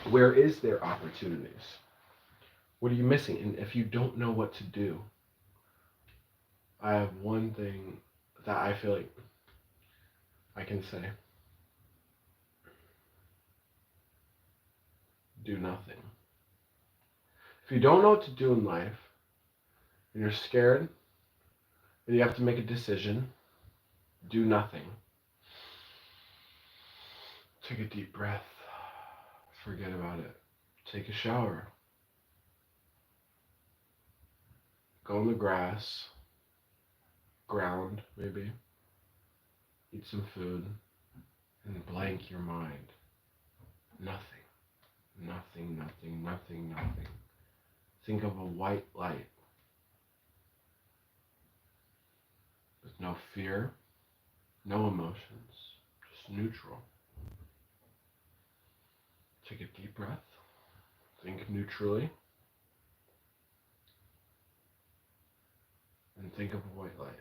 Where is there opportunities? What are you missing? And if you don't know what to do, I have one thing that I feel like I can say. Do nothing. If you don't know what to do in life, and you're scared, and you have to make a decision, do nothing. Take a deep breath. Forget about it. Take a shower. Go in the grass. Ground, maybe. Eat some food. And blank your mind. Nothing. Nothing, nothing, nothing, nothing. Think of a white light. With no fear, no emotions, just neutral. Take a deep breath. Think neutrally. And think of a white light.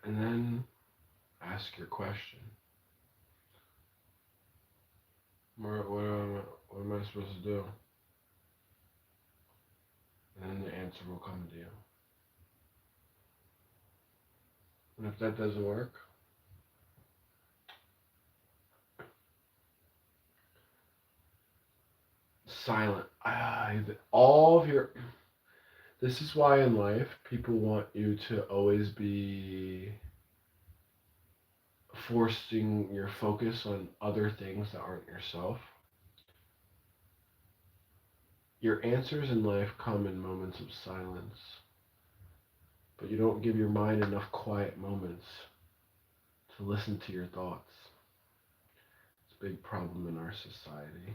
And then ask your question. What am I supposed to do? And then the answer will come to you. And if that doesn't work, silent. All of your... This is why in life people want you to always be forcing your focus on other things that aren't yourself. Your answers in life come in moments of silence, but you don't give your mind enough quiet moments to listen to your thoughts. It's a big problem in our society.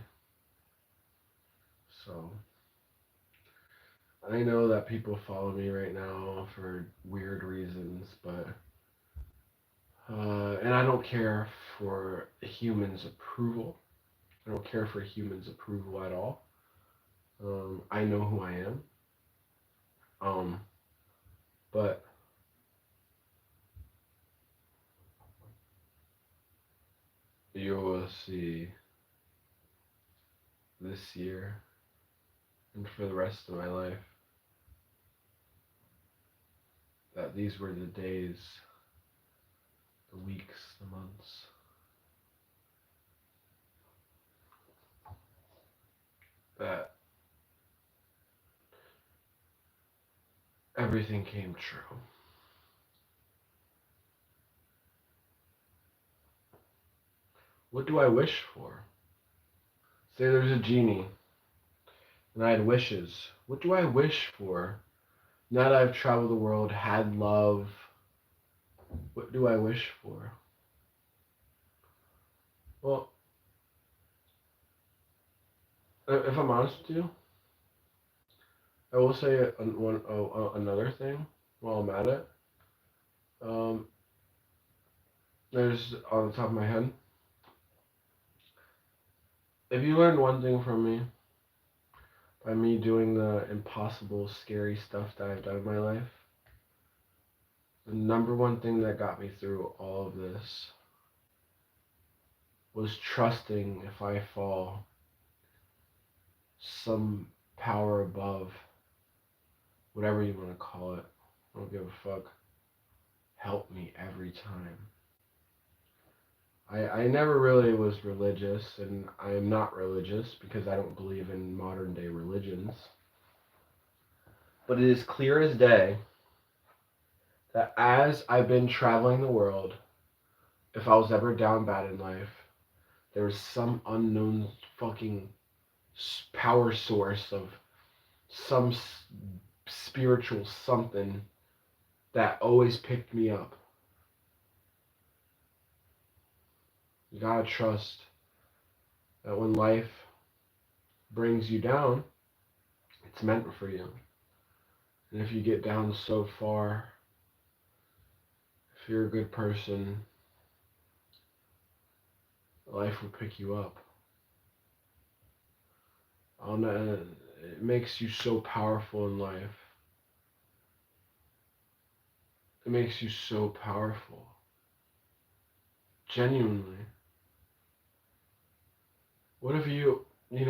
So, I know that people follow me right now for weird reasons, but and I don't care for humans' approval. I don't care for humans' approval at all. I know who I am. But you will see this year and for the rest of my life that these were the days, the weeks, the months that everything came true. What do I wish for? Say there's a genie and I had wishes. What do I wish for? Now that I've traveled the world, had love, what do I wish for? Well, if I'm honest with you, I will say another thing while I'm at it. There's on the top of my head. If you learned one thing from me, by me doing the impossible, scary stuff that I've done in my life, the number one thing that got me through all of this was trusting if I fall, some power above, whatever you want to call it, I don't give a fuck, help me every time. I never really was religious, and I am not religious because I don't believe in modern day religions. But it is clear as day that as I've been traveling the world, if I was ever down bad in life, there was some unknown fucking power source of some spiritual something that always picked me up. You gotta trust that when life brings you down, it's meant for you. And if you get down so far, if you're a good person, life will pick you up. It makes you so powerful in life. It makes you so powerful. Genuinely. What if a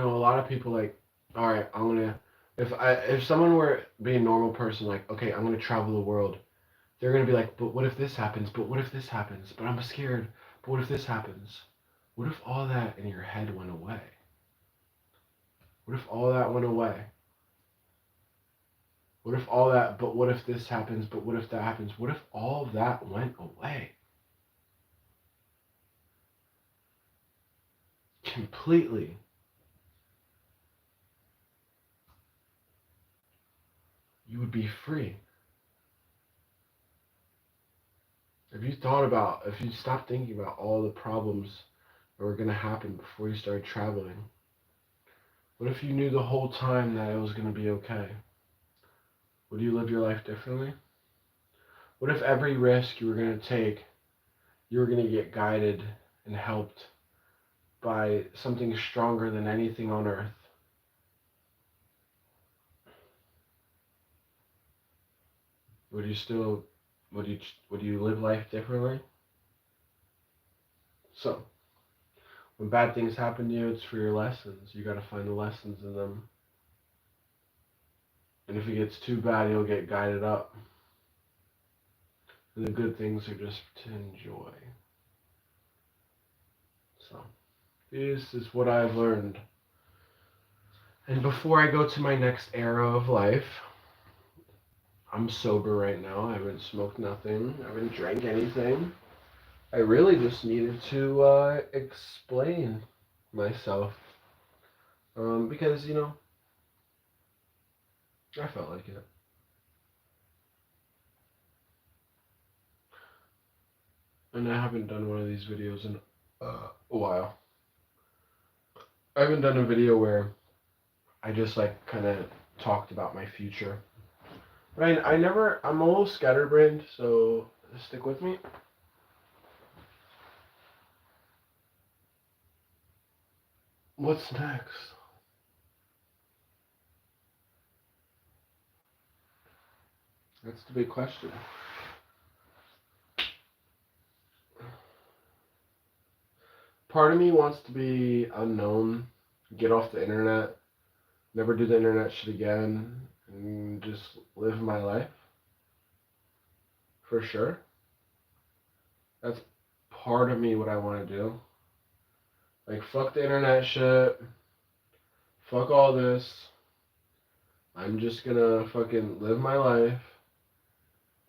lot of people like, all right, if someone were be a normal person, like, okay, I'm gonna travel the world, they're gonna be like, but what if this happens? But what if this happens? But I'm scared. But what if this happens? What if all that in your head went away? What if all that went away? What if all that, but what if this happens? But what if that happens? What if all of that went away? Completely. You would be free. If you stopped thinking about all the problems that were going to happen before you started traveling, what if you knew the whole time that it was going to be okay? Would you live your life differently? What if every risk you were going to take, you were going to get guided and helped by something stronger than anything on earth? Would you live life differently? So, when bad things happen to you, it's for your lessons. You gotta find the lessons in them. And if it gets too bad, you'll get guided up. And the good things are just to enjoy. So, this is what I've learned. And before I go to my next era of life, I'm sober right now. I haven't smoked nothing. I haven't drank anything. I really just needed to explain myself. Because, I felt like it. And I haven't done one of these videos in a while. I haven't done a video where I just like kind of talked about my future. But I'm a little scatterbrained, so stick with me. What's next? That's the big question. Part of me wants to be unknown, get off the internet, never do the internet shit again, and just live my life. For sure. That's part of me what I want to do. Like, fuck the internet shit. Fuck all this. I'm just gonna fucking live my life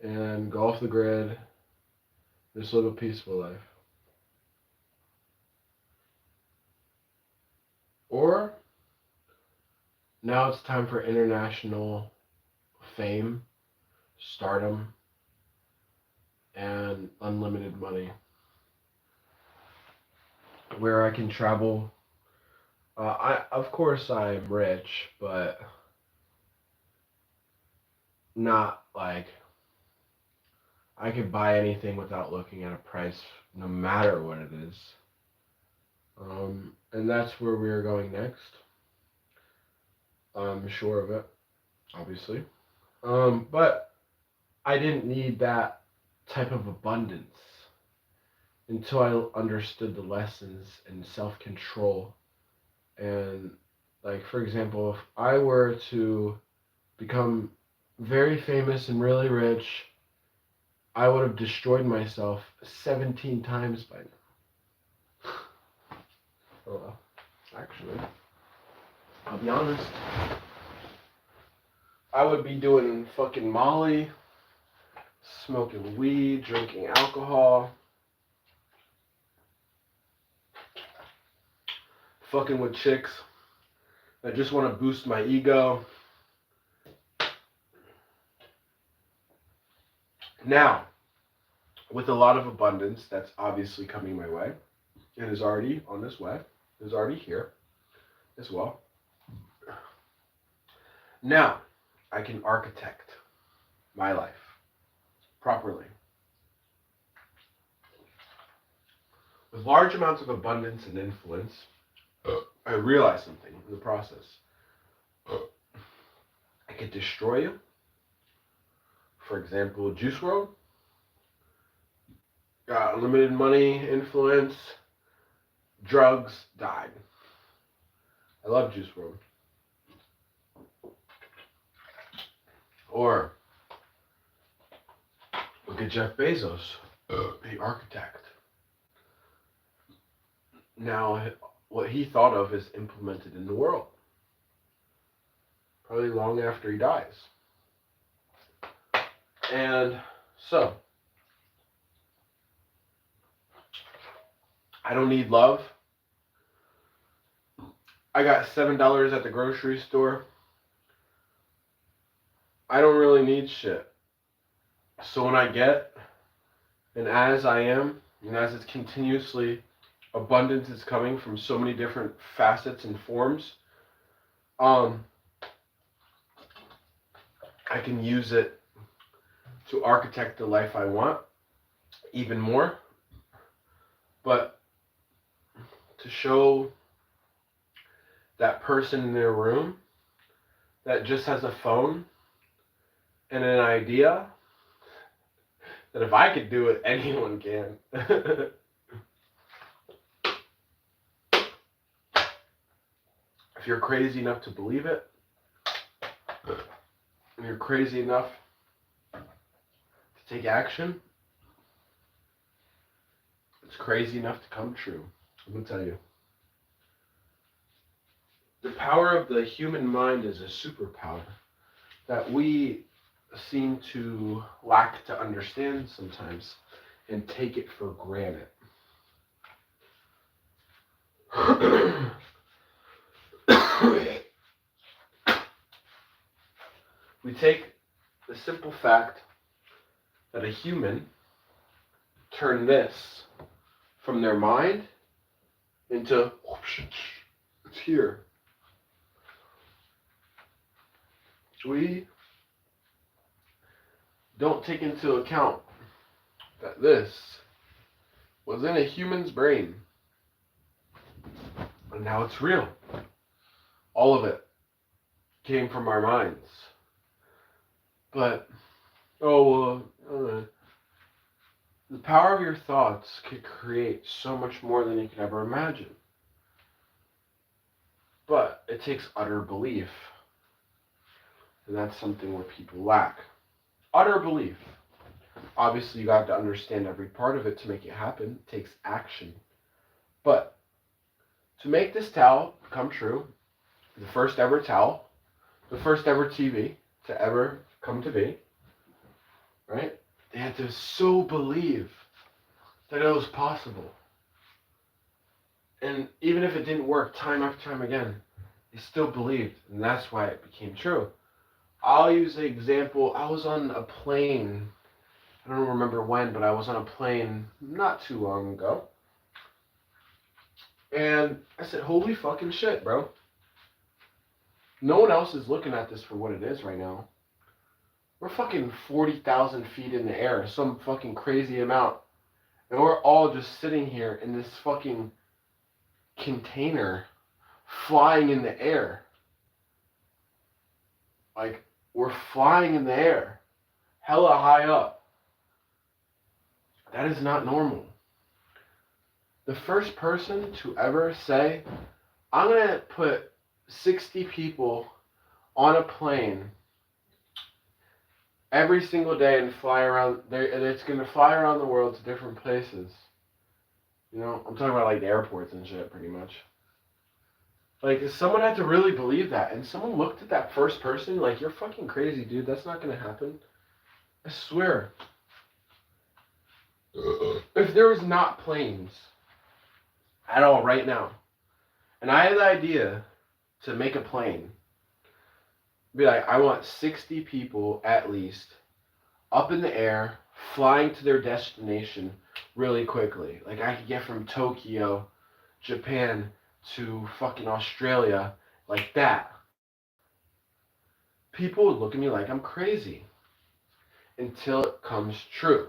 and go off the grid. Just live a peaceful life. Or now it's time for international fame, stardom, and unlimited money. Where I can travel. Of course I'm rich, but not like I could buy anything without looking at a price, no matter what it is. And that's where we're going next. I'm sure of it, obviously. But I didn't need that type of abundance until I understood the lessons in self-control. And, like, for example, if I were to become very famous and really rich, I would have destroyed myself 17 times by now. Oh, actually, I'll be honest. I would be doing fucking Molly, smoking weed, drinking alcohol, fucking with chicks, I just want to boost my ego. Now, with a lot of abundance that's obviously coming my way, and is already on this way, is already here as well. Now, I can architect my life properly. With large amounts of abundance and influence, I realize something in the process. I could destroy you. For example, Juice WRLD got unlimited money, influence, drugs, died. I love Juice WRLD. Or look at Jeff Bezos, the architect. Now, what he thought of is implemented in the world. Probably long after he dies. And so, I don't need love. I got $7 at the grocery store. I don't really need shit. So when I get, and as I am, and as it's continuously, abundance is coming from so many different facets and forms, I can use it to architect the life I want even more. But to show that person in their room that just has a phone and an idea that if I could do it, anyone can. If you're crazy enough to believe it, and you're crazy enough to take action, it's crazy enough to come true. I'm going to tell you. The power of the human mind is a superpower that we seem to lack to understand sometimes and take it for granted. We take the simple fact that a human turned this from their mind into it's here. We don't take into account that this was in a human's brain. And now it's real. All of it came from our minds. But, the power of your thoughts could create so much more than you could ever imagine. But it takes utter belief. And that's something where people lack. Utter belief. Obviously, you got to understand every part of it to make it happen. It takes action. But to make this towel come true, the first ever towel, the first ever TV to ever come to be, right? They had to so believe that it was possible. And even if it didn't work time after time again, they still believed. And that's why it became true. I'll use the example. I was on a plane. I don't remember when, but I was on a plane not too long ago. And I said, holy fucking shit, bro. No one else is looking at this for what it is right now. We're fucking 40,000 feet in the air, some fucking crazy amount. And we're all just sitting here in this fucking container flying in the air. Like, we're flying in the air, hella high up. That is not normal. The first person to ever say, I'm going to put 60 people on a plane every single day and fly around, and it's going to fly around the world to different places. You know, I'm talking about like the airports and shit, pretty much. Like, someone had to really believe that, and someone looked at that first person like, you're fucking crazy, dude, that's not going to happen. I swear. If there was not planes at all right now, and I had the idea to make a plane. Be like, I want 60 people at least up in the air, flying to their destination really quickly. Like I could get from Tokyo, Japan to fucking Australia like that. People would look at me like I'm crazy until it comes true.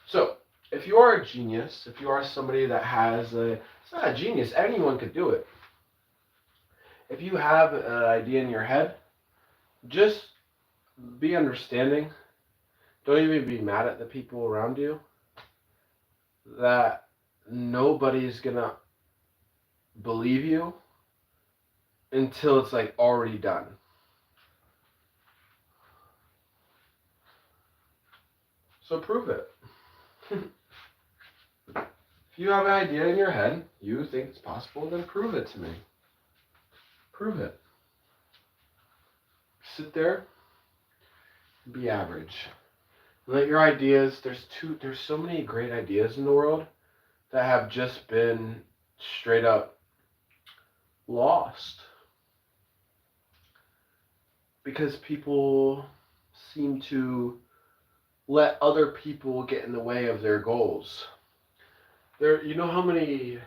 So, if you are a genius, if you are somebody that has a, it's not a genius, anyone could do it. If you have an idea in your head, just be understanding. Don't even be mad at the people around you. That nobody's gonna believe you until it's like already done. So prove it. If you have an idea in your head, you think it's possible, then prove it to me. Prove it. Sit there, be average. Let your ideas, there's so many great ideas in the world that have just been straight up lost. Because people seem to let other people get in the way of their goals. You know how many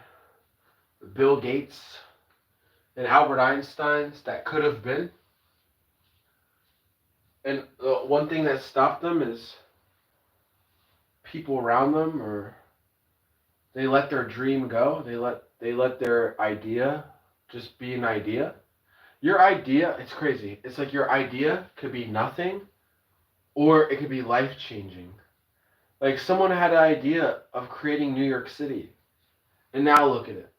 Bill Gates and Albert Einsteins that could have been? And the one thing that stopped them is people around them, or they let their dream go. They let their idea just be an idea. Your idea, it's crazy. It's like your idea could be nothing, or it could be life changing. Like someone had an idea of creating New York City, and now look at it.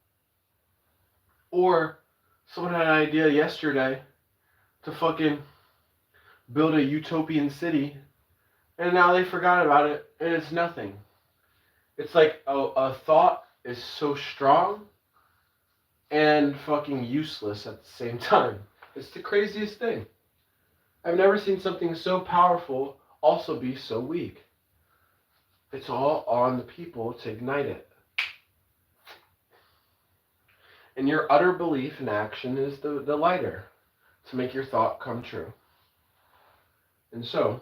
Or someone had an idea yesterday to fucking build a utopian city, and now they forgot about it, and it's nothing. It's like a thought is so strong and fucking useless at the same time. It's the craziest thing. I've never seen something so powerful also be so weak. It's all on the people to ignite it. And your utter belief in action is the lighter to make your thought come true. And so,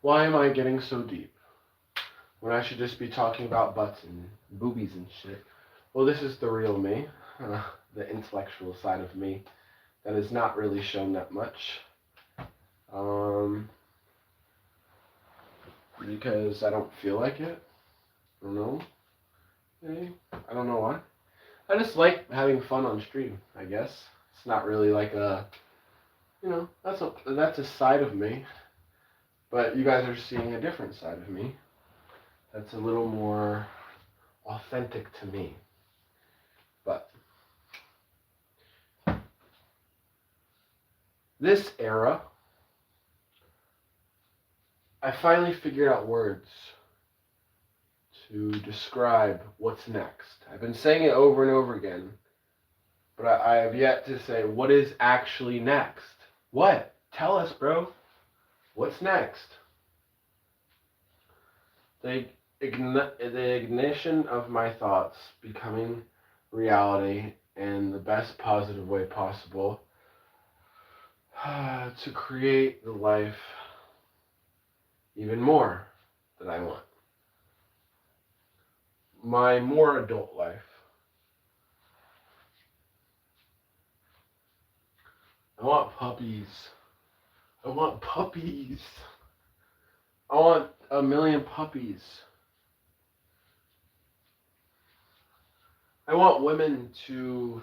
why am I getting so deep when I should just be talking about butts and boobies and shit? Well, this is the real me, the intellectual side of me that is not really shown that much. Because I don't feel like it. I don't know. Maybe. I don't know why. I just like having fun on stream, I guess. It's not really like a, that's a side of me. But you guys are seeing a different side of me. That's a little more authentic to me. But this era, I finally figured out words to describe what's next. I've been saying it over and over again, but I have yet to say what is actually next. What? Tell us, bro. What's next? The ignition of my thoughts becoming reality in the best positive way possible to create the life even more that I want. My more adult life. I want puppies. I want puppies. I want 1,000,000 puppies. I want women to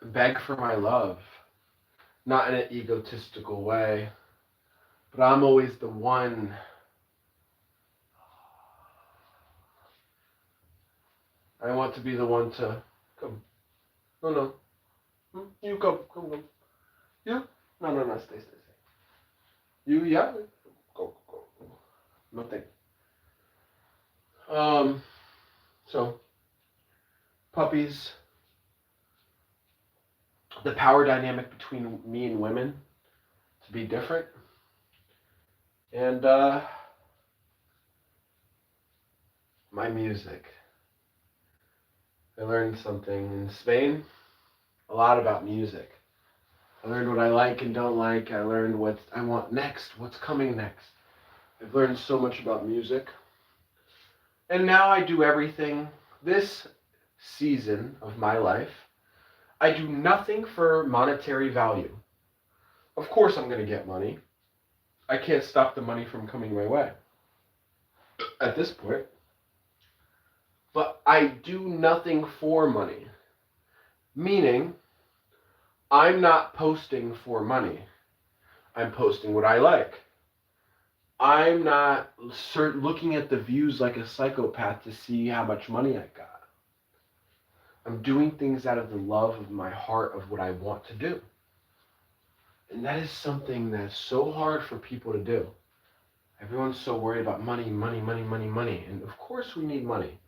beg for my love, not in an egotistical way, but I'm always the one. I want to be the one to come. No. You come. You? No. Stay. You, yeah? Go. No thing. So, puppies, the power dynamic between me and women to be different. And, my music. I learned something in Spain, a lot about music. I learned what I like and don't like. I learned what I want next, what's coming next. I've learned so much about music. And now I do everything. This season of my life, I do nothing for monetary value. Of course I'm going to get money. I can't stop the money from coming my way at this point. But I do nothing for money. Meaning, I'm not posting for money. I'm posting what I like. I'm not looking at the views like a psychopath to see how much money I got. I'm doing things out of the love of my heart of what I want to do. And that is something that's so hard for people to do. Everyone's so worried about money, money, money, money, money. And of course we need money.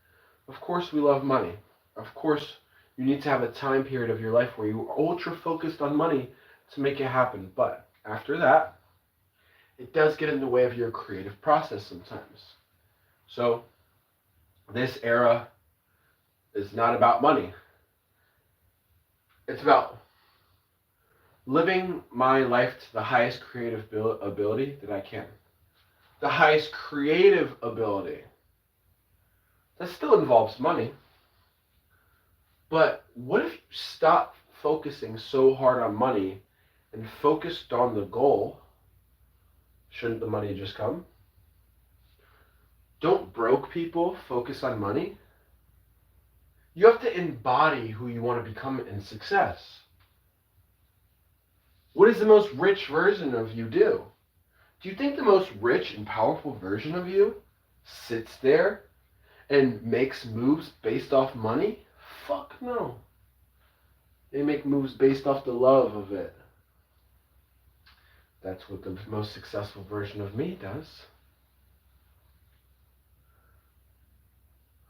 Of course we love money. Of course you need to have a time period of your life where you are ultra focused on money to make it happen. But after that, it does get in the way of your creative process sometimes. So this era is not about money. It's about living my life to the highest creative ability that I can. The highest creative ability. That still involves money. But what if you stop focusing so hard on money and focused on the goal? Shouldn't the money just come? Don't broke people focus on money? You have to embody who you want to become in success. What does the most rich version of you do? Do you think the most rich and powerful version of you sits there and makes moves based off money? Fuck no. They make moves based off the love of it. That's what the most successful version of me does.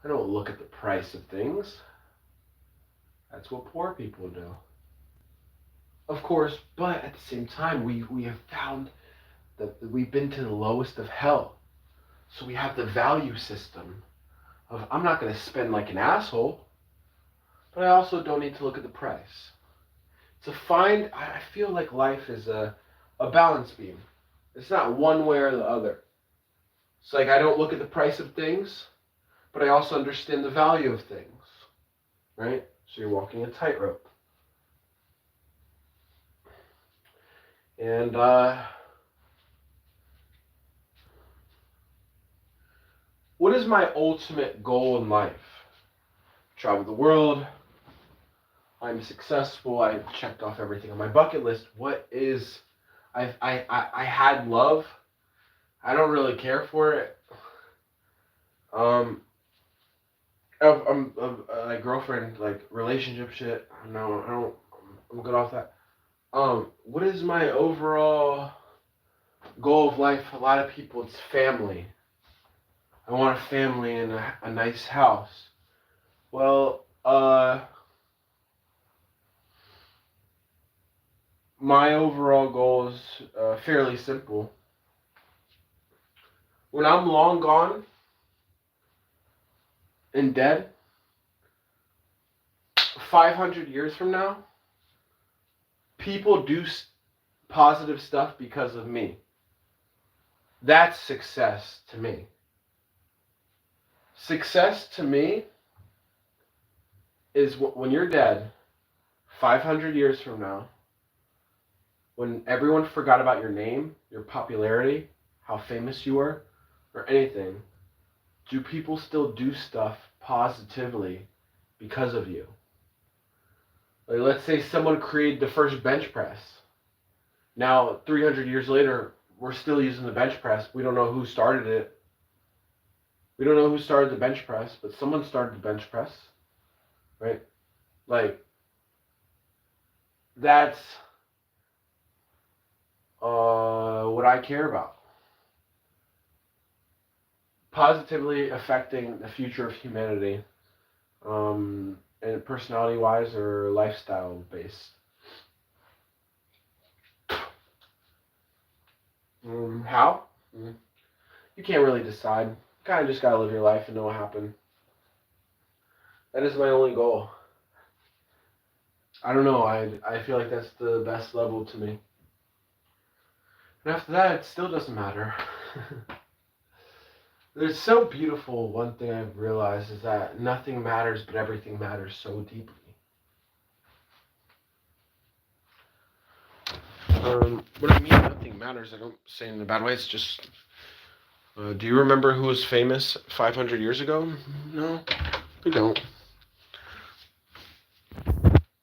I don't look at the price of things. That's what poor people do. Of course, but at the same time, we have found that we've been to the lowest of hell. So we have the value system of I'm not going to spend like an asshole, but I also don't need to look at the price. I feel like life is a balance beam. It's not one way or the other. It's like I don't look at the price of things, but I also understand the value of things, right? So you're walking a tightrope. And what is my ultimate goal in life? Travel the world. I'm successful. I checked off everything on my bucket list. What is... I had love. I don't really care for it. Like girlfriend, like relationship shit. No, I don't. I'm good off that. What is my overall goal of life? A lot of people, it's family. I want a family and a nice house. Well, my overall goal is fairly simple. When I'm long gone and dead, 500 years from now, people do positive stuff because of me. That's success to me. Success to me is when you're dead, 500 years from now, when everyone forgot about your name, your popularity, how famous you were, or anything, do people still do stuff positively because of you? Like, let's say someone created the first bench press. Now, 300 years later, we're still using the bench press. We don't know who started it. We don't know who started the bench press, but someone started the bench press, right? Like, that's what I care about. Positively affecting the future of humanity, and personality-wise or lifestyle-based. How? You can't really decide. Kind of just gotta live your life and know what happened. That is my only goal. I don't know. I feel like that's the best level to me. And after that, it still doesn't matter. It's so beautiful. One thing I've realized is that nothing matters, but everything matters so deeply. What I mean, nothing matters. I don't say it in a bad way. It's just, do you remember who was famous 500 years ago? No, we don't.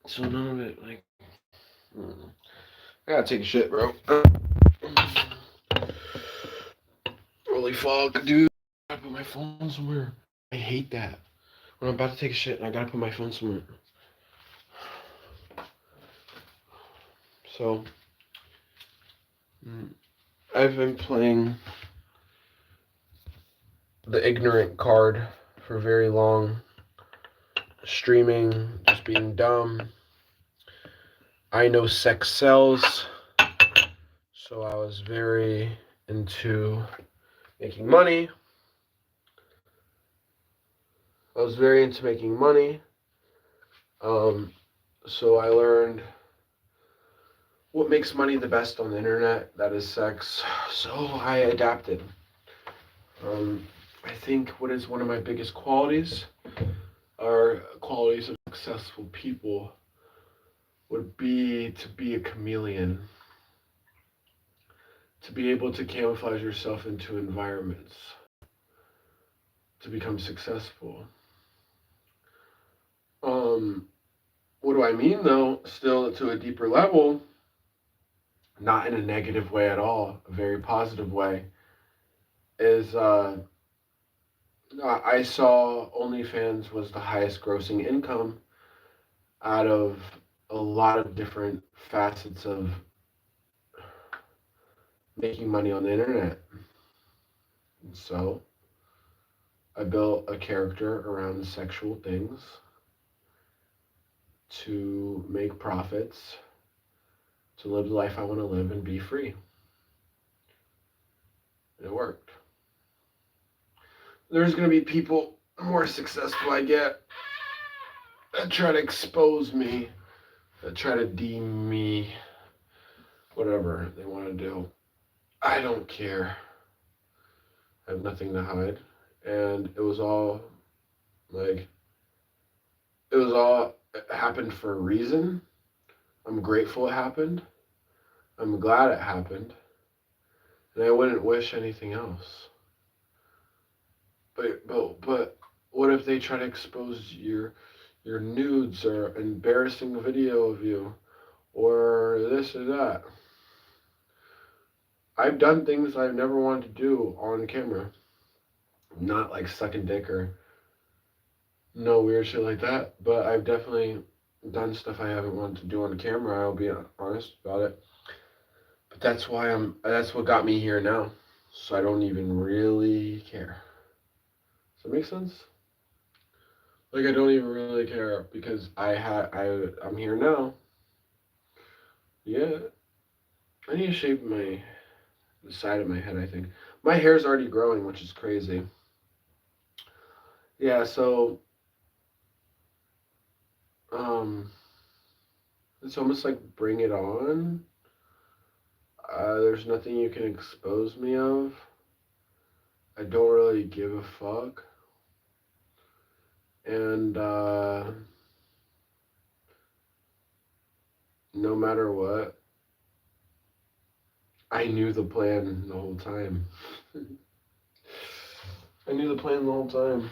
So none of it, like, I gotta take a shit, bro. Holy fuck, dude. I gotta put my phone somewhere. I hate that. When I'm about to take a shit, I gotta put my phone somewhere. So, I've been playing the ignorant card for very long. Streaming, just being dumb. I know sex sells, so I was very into making money. So I learned what makes money the best on the internet, that is sex. So I adapted. I think what is one of my biggest qualities are qualities of successful people would be to be a chameleon, to be able to camouflage yourself into environments, to become successful. What do I mean though? Still to a deeper level, not in a negative way at all, a very positive way, is I saw OnlyFans was the highest grossing income out of a lot of different facets of making money on the internet. And so I built a character around sexual things to make profits, to live the life I want to live and be free. And it worked. There's going to be people, the more successful I get, that try to expose me, that try to deem me, whatever they want to do. I don't care. I have nothing to hide. And it was all like, it happened for a reason. I'm grateful it happened. I'm glad it happened. And I wouldn't wish anything else. But what if they try to expose your nudes or embarrassing video of you or this or that? I've done things I've never wanted to do on camera. Not like sucking dick or no weird shit like that, but I've definitely done stuff I haven't wanted to do on camera. I'll be honest about it. But that's what got me here now. So I don't even really care. Does that make sense? Like I don't even really care because I'm here now. Yeah. I need to shave the side of my head, I think. My hair's already growing, which is crazy. Yeah, so it's almost like bring it on. There's nothing you can expose me of. I don't really give a fuck. And no matter what, I knew the plan the whole time. I knew the plan the whole time.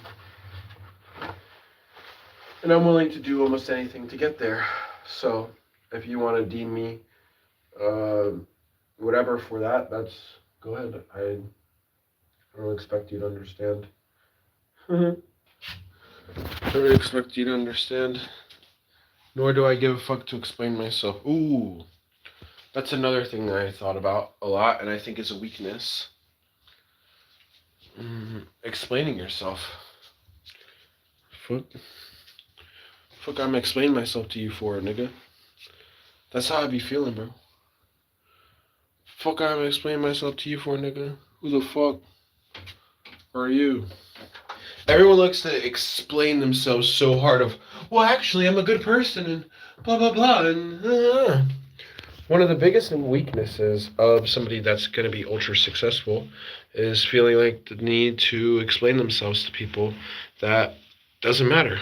And I'm willing to do almost anything to get there. So if you want to deem me whatever for that, go ahead. I don't expect you to understand. I don't expect you to understand. Nor do I give a fuck to explain myself. Ooh, that's another thing that I thought about a lot, and I think is a weakness. Explaining yourself. Fuck, I'm explaining myself to you for, nigga. That's how I be feeling, bro. Fuck, I'm explaining myself to you for, nigga. Who the fuck are you? Everyone looks to explain themselves so hard of, well, actually, I'm a good person and blah, blah, blah. And one of the biggest weaknesses of somebody that's going to be ultra successful is feeling like the need to explain themselves to people. That doesn't matter.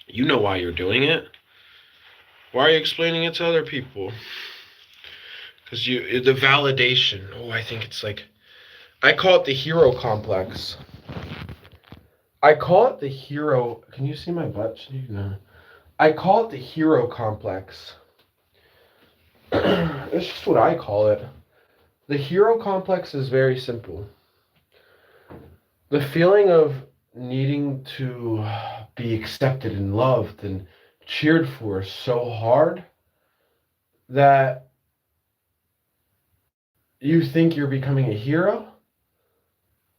You know why you're doing it. Why are you explaining it to other people? Because the validation. Oh, I think it's like, I call it the hero complex. I call it the hero. Can you see my butt? No. I call it the hero complex. It's just what I call it. The hero complex is very simple. The feeling of needing to be accepted and loved and cheered for so hard that you think you're becoming a hero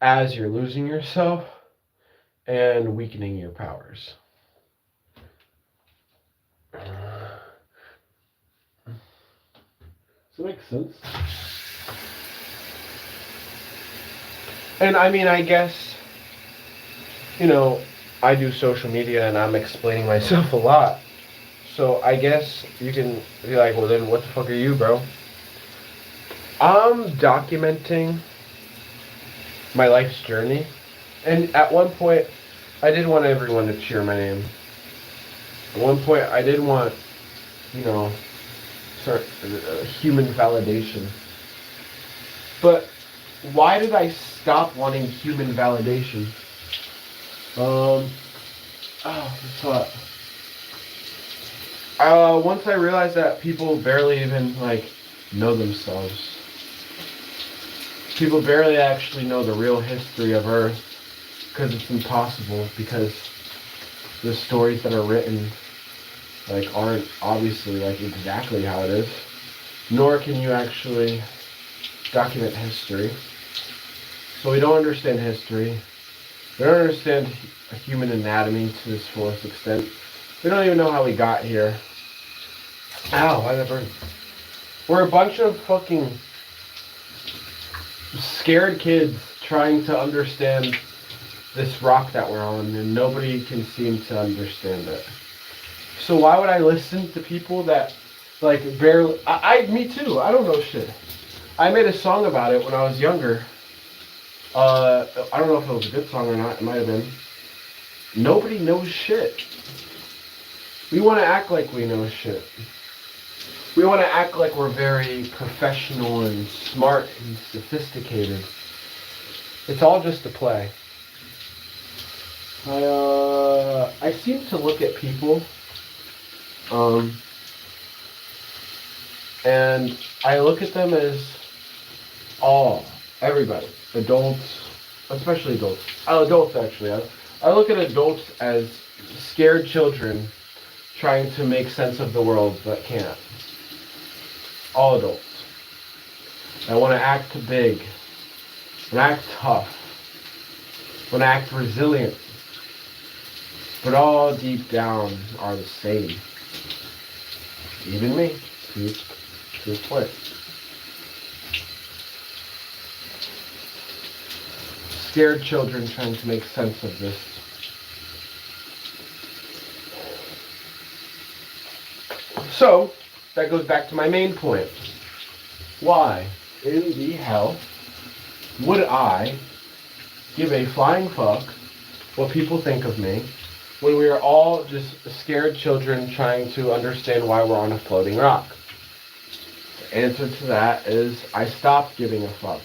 as you're losing yourself and weakening your powers. Does that make sense? And I mean, I guess, I do social media and I'm explaining myself a lot. So I guess you can be like, well, then what the fuck are you, bro? I'm documenting my life's journey. And at one point, I did want everyone to cheer my name. At one point, I did want, human validation. But why did I stop wanting human validation? Once I realized that people barely even, know themselves. People barely actually know the real history of Earth, because it's impossible, because the stories that are written, aren't obviously, exactly how it is. Nor can you actually document history. So we don't understand history. We don't understand human anatomy to this fullest extent. We don't even know how we got here. Ow, why did that burn? We're a bunch of fucking scared kids trying to understand this rock that we're on, and nobody can seem to understand it. So why would I listen to people that, barely... Me too, I don't know shit. I made a song about it when I was younger. I don't know if it was a good song or not. It might have been. Nobody knows shit. We want to act like we know shit. We want to act like we're very professional and smart and sophisticated. It's all just a play. I seem to look at people, and I look at them as everybody, adults, especially adults. Adults, actually. I look at adults as scared children trying to make sense of the world but can't. All adults. I want to act big, and act tough, want to act resilient, but all deep down are the same. Even me, to a point. Scared children trying to make sense of this. So, that goes back to my main point. Why in the hell would I give a flying fuck what people think of me when we are all just scared children trying to understand why we're on a floating rock? The answer to that is I stopped giving a fuck.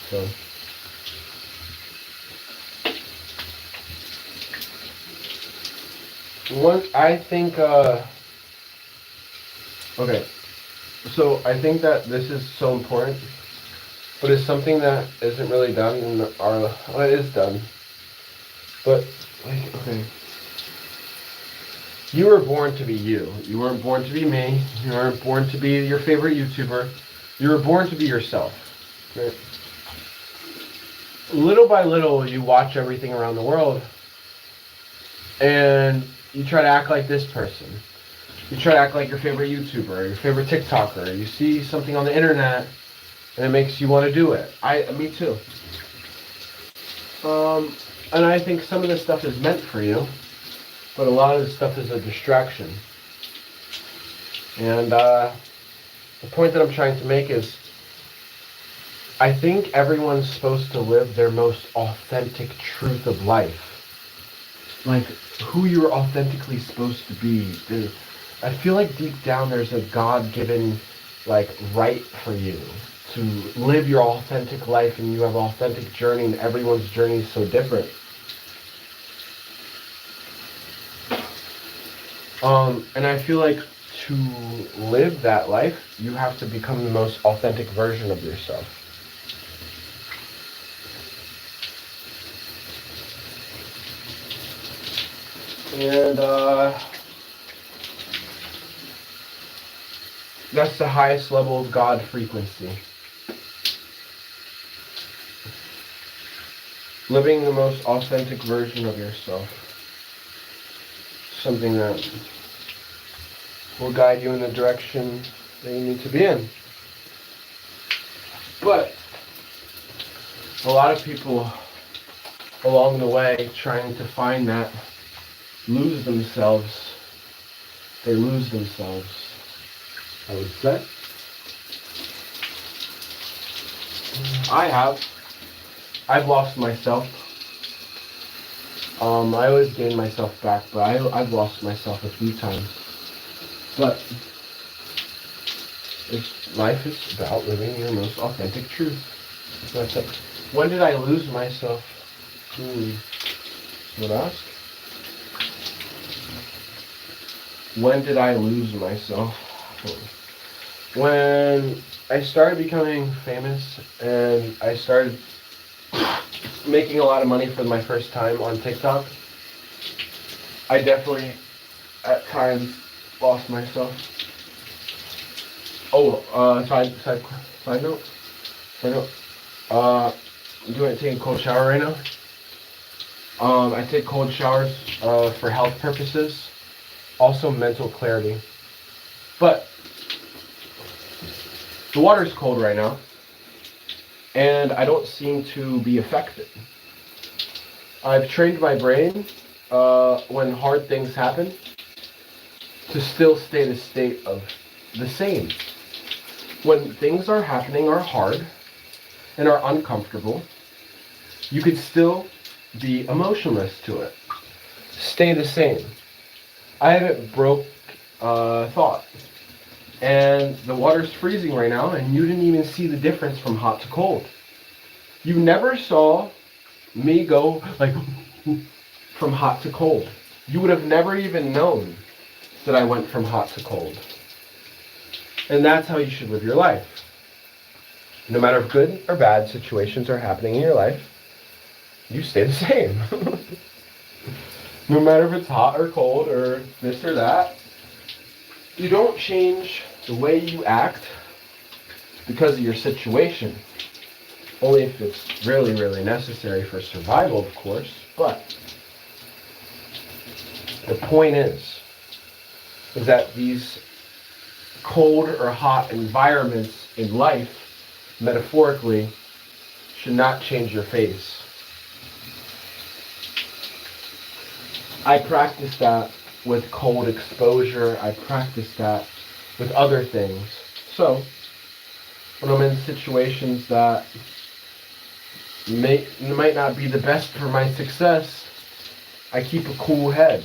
So I think okay, so I think that this is so important, but it's something that isn't really done in it is done, but okay, you were born to be you. You weren't born to be me. You weren't born to be your favorite YouTuber. You were born to be yourself, right? Little by little, you watch everything around the world, and you try to act like this person. You try to act like your favorite YouTuber, or your favorite TikToker. You see something on the internet, and it makes you want to do it. Me too. And I think some of this stuff is meant for you, but a lot of this stuff is a distraction. And the point that I'm trying to make is, I think everyone's supposed to live their most authentic truth of life. Like, who you're authentically supposed to be. I feel like deep down there's a God-given, like, right for you to live your authentic life, and you have an authentic journey, and everyone's journey is so different. And I feel like to live that life, you have to become the most authentic version of yourself. And that's the highest level of God frequency. Living the most authentic version of yourself. Something that will guide you in the direction that you need to be in. But a lot of people along the way trying to find that lose themselves. They lose themselves, I would say. I've lost myself. I always gain myself back, but I've lost myself a few times. But life is about living your most authentic truth. That's it. When did I lose myself? Would ask. When did I lose myself? When I started becoming famous and I started making a lot of money for my first time on TikTok, I definitely at times lost myself. Oh, side note. I'm taking a cold shower right now. I take cold showers for health purposes, also mental clarity. But the water is cold right now, and I don't seem to be affected. I've trained my brain when hard things happen to still stay the state of the same. When things are happening are hard and are uncomfortable, you could still be emotionless to it. Stay the same. I haven't broke thought. And the water's freezing right now, and you didn't even see the difference from hot to cold. You never saw me go like from hot to cold. You would have never even known that I went from hot to cold. And that's how you should live your life. No matter if good or bad situations are happening in your life, you stay the same. No matter if it's hot or cold or this or that, you don't change the way you act because of your situation. Only if it's really, really necessary for survival, of course. But the point is that these cold or hot environments in life, metaphorically, should not change your face. I practice that with cold exposure. I practice that with other things. So, when I'm in situations that might not be the best for my success, I keep a cool head.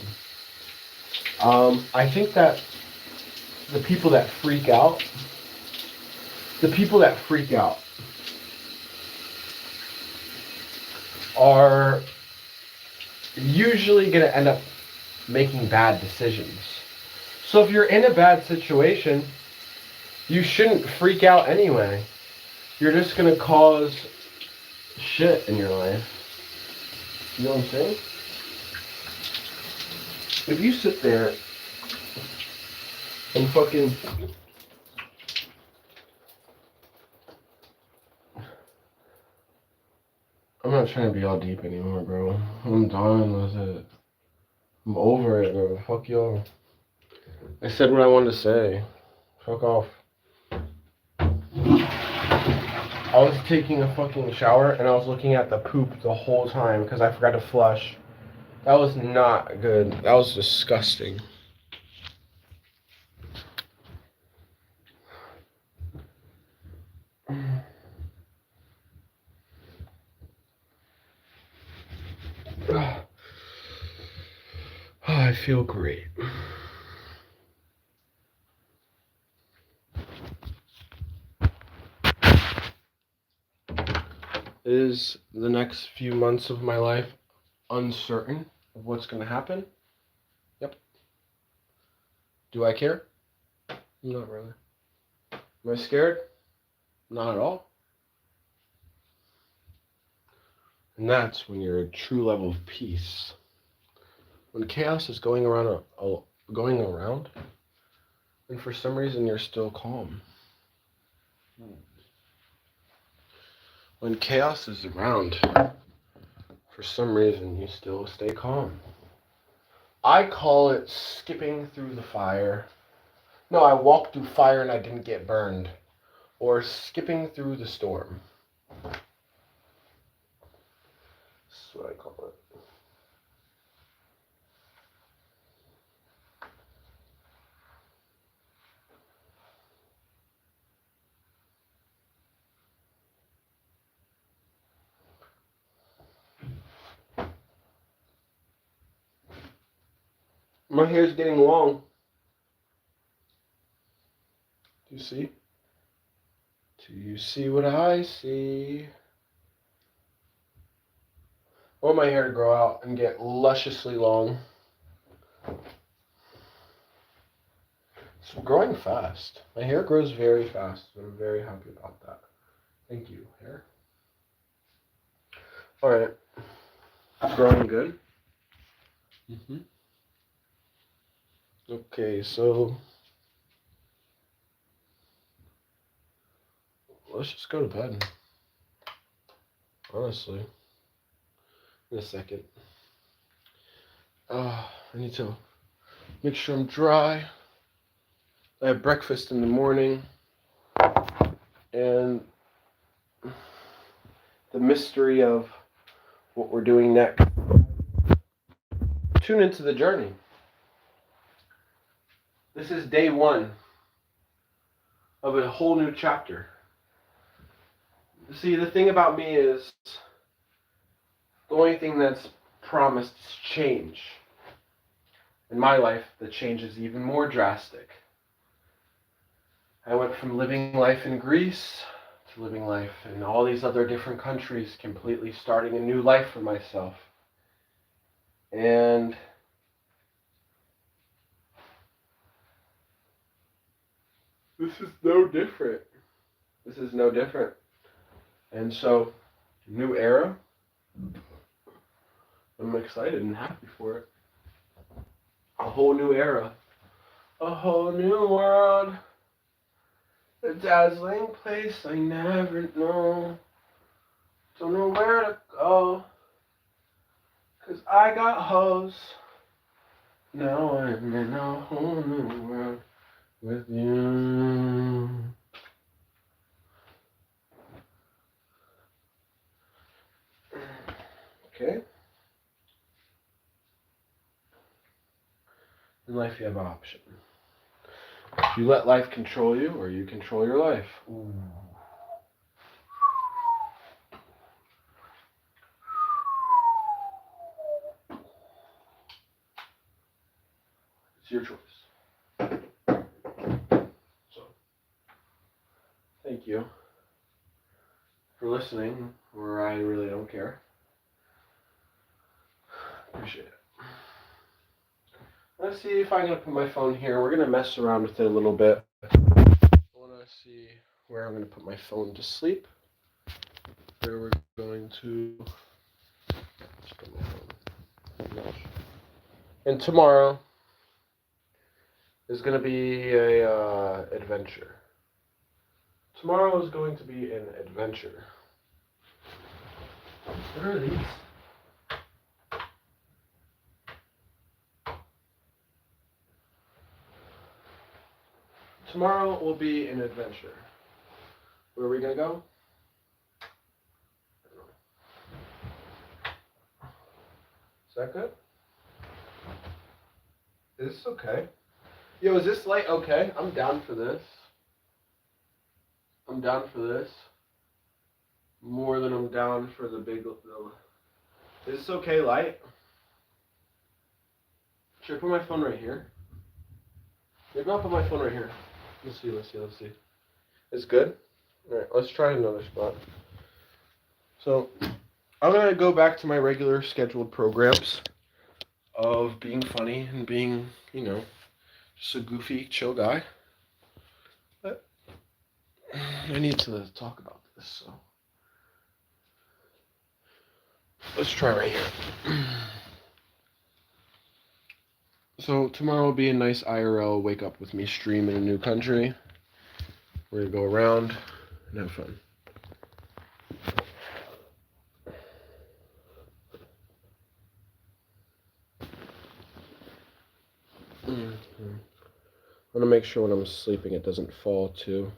I think that the people that freak out are usually going to end up making bad decisions. So if you're in a bad situation, you shouldn't freak out anyway. You're just going to cause shit in your life. You know what I'm saying? If you sit there and fucking... I'm not trying to be all deep anymore, bro. I'm done with it. I'm over it, bro. Fuck y'all. I said what I wanted to say. Fuck off. I was taking a fucking shower and I was looking at the poop the whole time because I forgot to flush. That was not good. That was disgusting. I feel great. Is the next few months of my life uncertain of what's going to happen? Yep. Do I care? Not really. Am I scared? Not at all. And that's when you're a true level of peace. When chaos is going around, and for some reason you're still calm. When chaos is around, for some reason you still stay calm. I call it skipping through the fire. No, I walked through fire and I didn't get burned. Or skipping through the storm. That's what I call it. My hair's getting long. Do you see? Do you see what I see? I want my hair to grow out and get lusciously long. It's growing fast. My hair grows very fast, and I'm very happy about that. Thank you, hair. Alright. Growing good? Mm-hmm. Okay, so let's just go to bed. Honestly. In a second. I need to make sure I'm dry. I have breakfast in the morning. And the mystery of what we're doing next. Tune into the journey. This is day 1 of a whole new chapter. See, the thing about me is the only thing that's promised is change. In my life, the change is even more drastic. I went from living life in Greece to living life in all these other different countries, completely starting a new life for myself. And this is no different. This is no different. And so, new era. I'm excited and happy for it. A whole new era. A whole new world. A dazzling place I never know. Don't know where to go. 'Cause I got hoes. Now I'm in a whole new world with you. Okay? In life you have an option. You let life control you, or you control your life. Ooh. It's your choice. So, thank you for listening, or I really don't care. Appreciate it. Let's see if I'm going to put my phone here. We're going to mess around with it a little bit. I want to see where I'm going to put my phone to sleep. Where we're going to put my phone. And tomorrow is going to be a adventure. Tomorrow is going to be an adventure. What are these? tomorrow will be an adventure. Where are we gonna go? Is that good? Is this okay? Yo, is this light okay? I'm down for this. I'm down for this. More than I'm down for the big. Is this okay, light? Should I put my phone right here? Maybe I'll put my phone right here. Let's see. It's good? Alright, let's try another spot. So, I'm going to go back to my regular scheduled programs of being funny and being, just a goofy, chill guy. But I need to talk about this, so. Let's try right here. So tomorrow will be a nice IRL wake up with me stream in a new country. We're gonna go around and have fun. I want to make sure when I'm sleeping it doesn't fall too.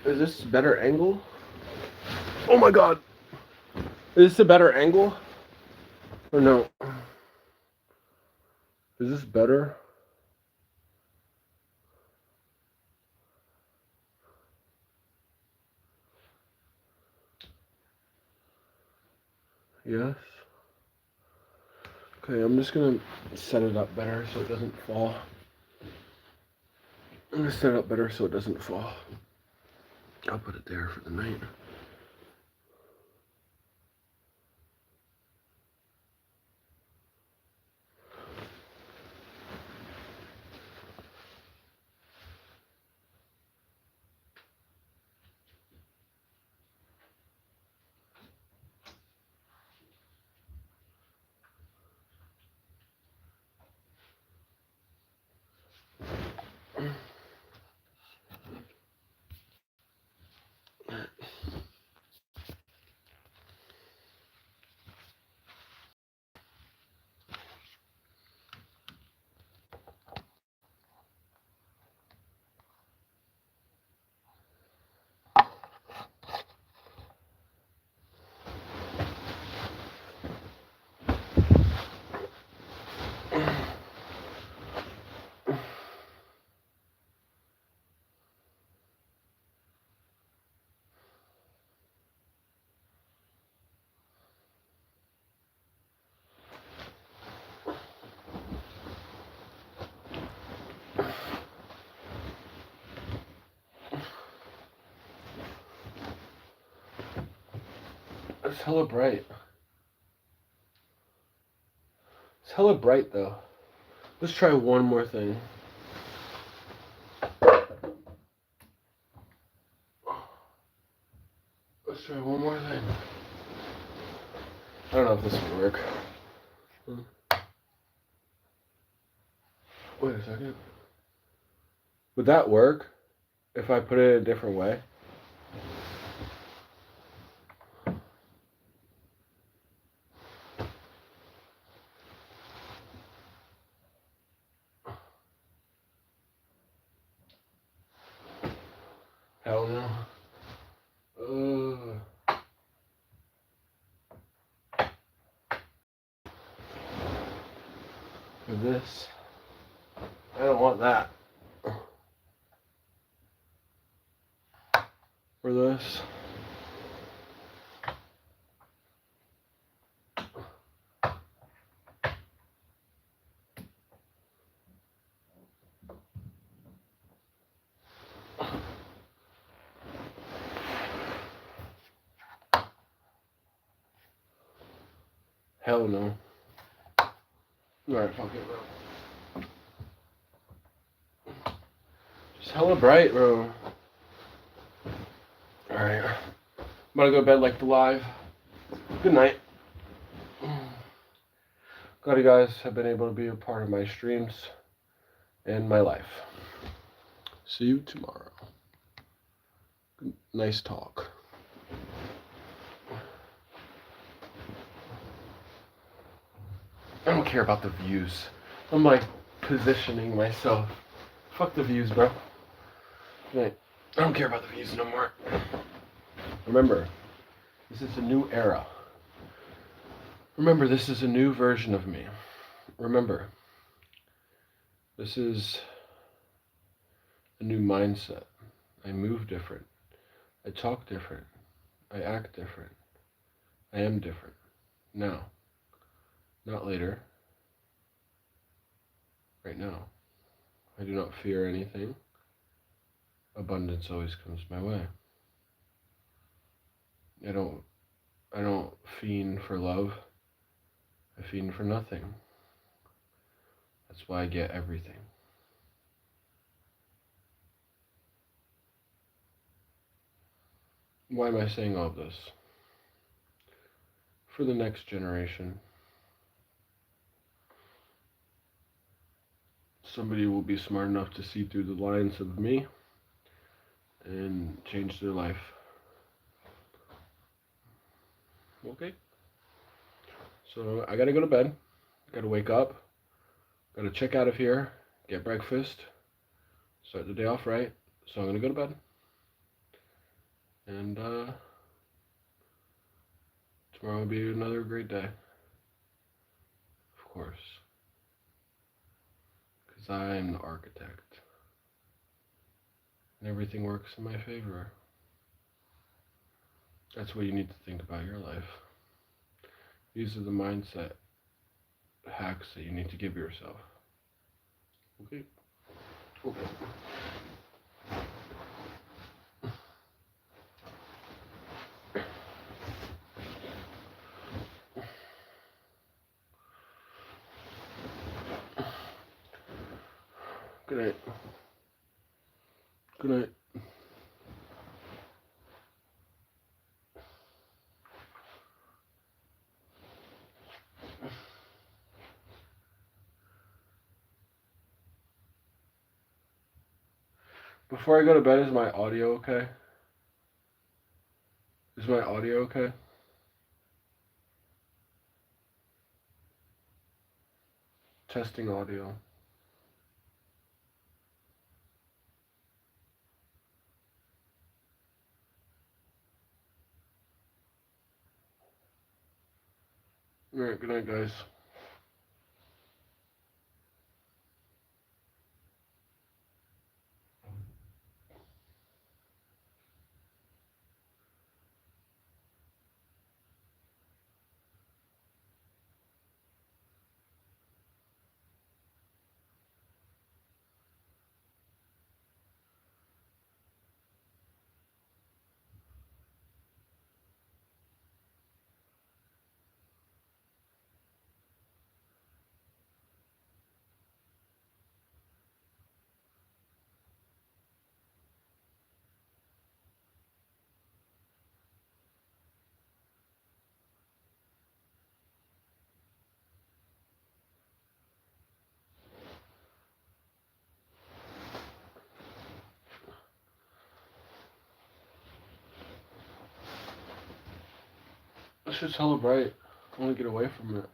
Is this a better angle? Oh my god! Is this a better angle? Or no? Is this better? Yes. Okay, I'm just gonna set it up better so it doesn't fall. I'm gonna set it up better so it doesn't fall. I'll put it there for the night. It's hella bright. It's hella bright though. Let's try one more thing. Let's try one more thing. I don't know if this will work. Wait a second. Would that work if I put it a different way? Hell no. For this, I don't want that. For this, hell no. Alright, fuck it, bro. Just hella bright, bro. Alright. I'm about to go to bed like the live. Good night. Glad you guys have been able to be a part of my streams. and my life. See you tomorrow. Nice talk. I don't care about the views. I'm like positioning myself. Fuck the views, bro. Right. I don't care about the views no more. Remember, this is a new era. Remember, this is a new version of me. Remember, this is a new mindset. I move different. I talk different. I act different. I am different. Now. Not later. Right now. I do not fear anything. Abundance always comes my way. I don't fiend for love. I fiend for nothing. That's why I get everything. Why am I saying all of this? For the next generation. Somebody will be smart enough to see through the lines of me and change their life. Okay? So I gotta go to bed. Gotta wake up. Gotta check out of here. Get breakfast. Start the day off right. So I'm gonna go to bed. And tomorrow will be another great day. Of course. Because I'm the architect. And everything works in my favor. That's what you need to think about your life. These are the mindset hacks that you need to give yourself. Okay? Okay. Good night. Good night. Before I go to bed, is my audio okay? Is my audio okay? Testing audio. Alright, good night, guys. This shit's hella bright. I want to get away from it.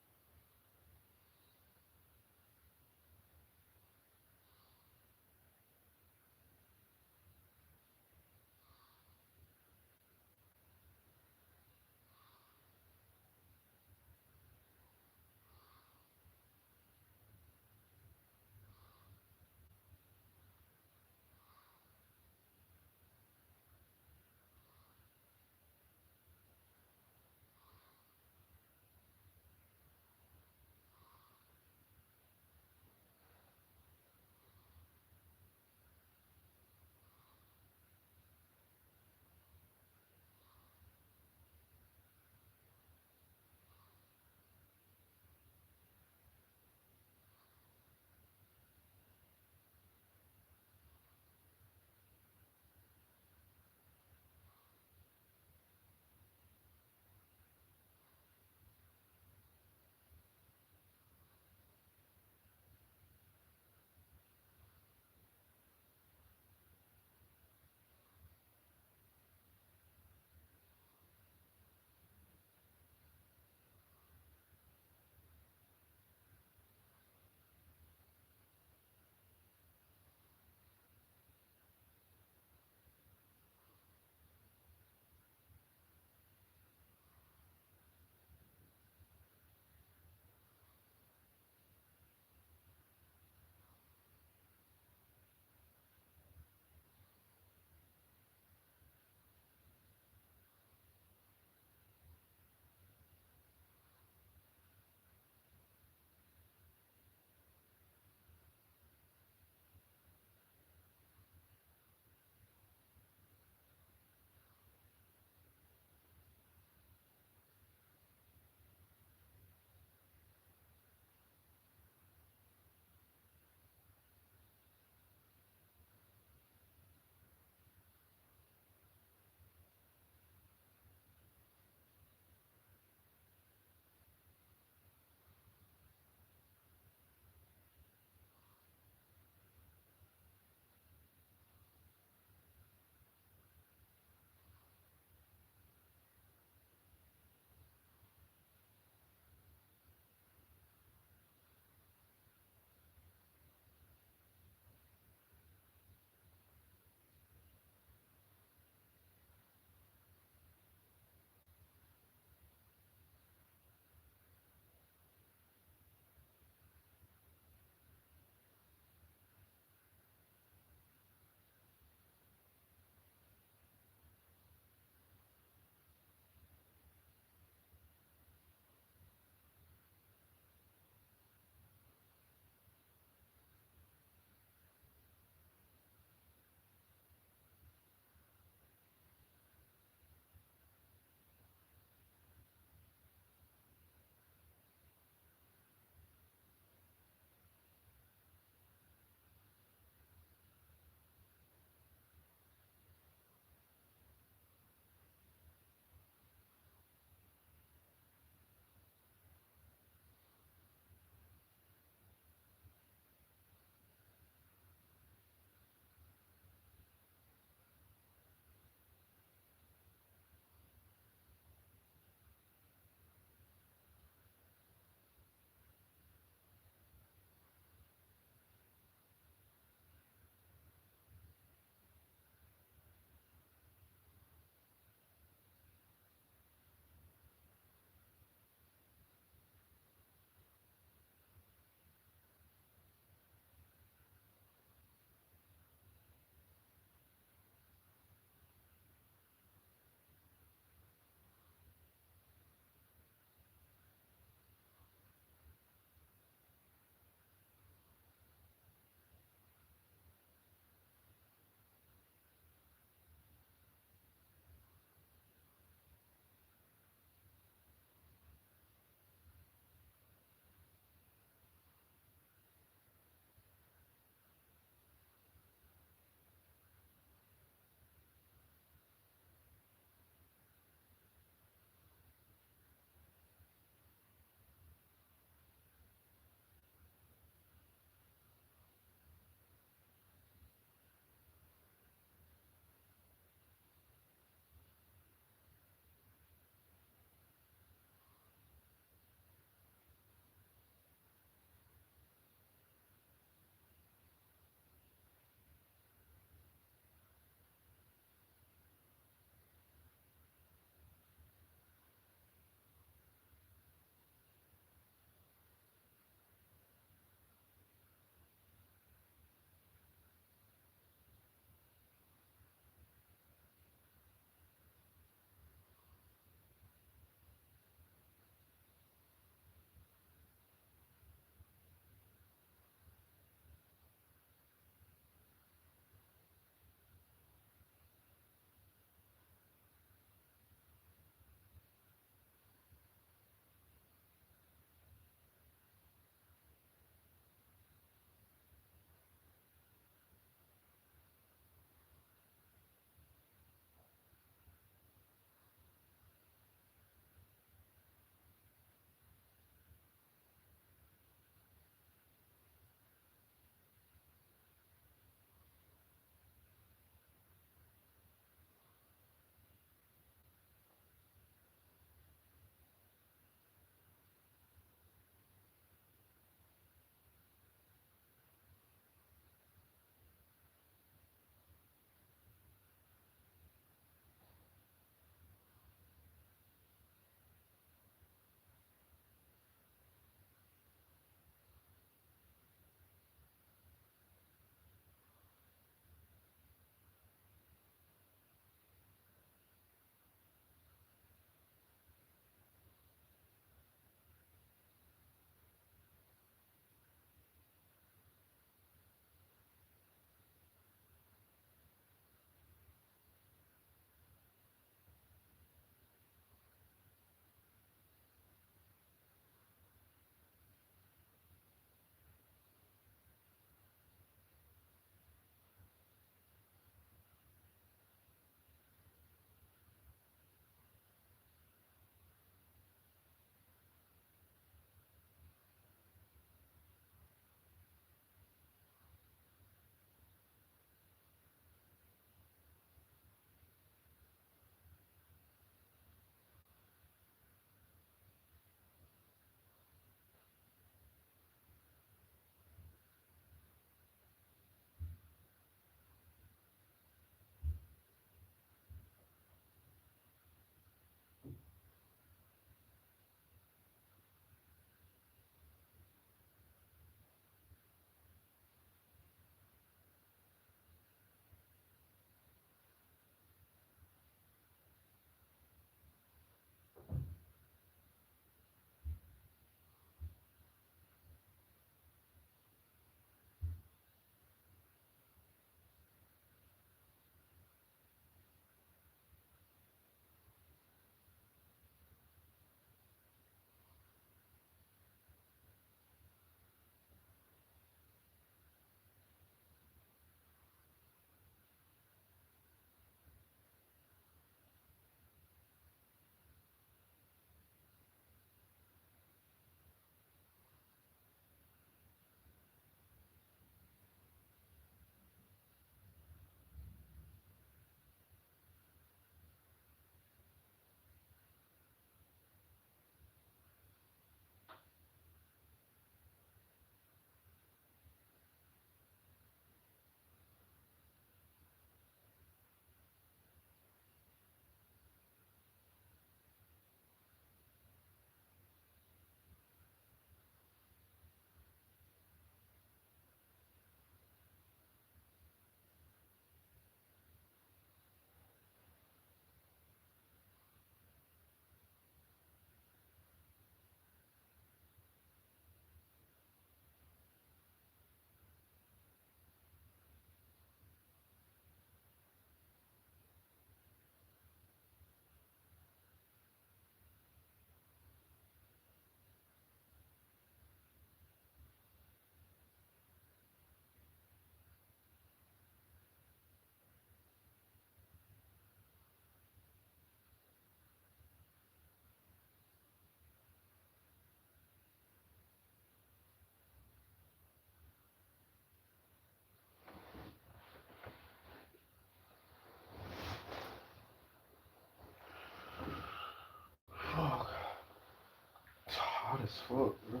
hot as fuck, bro.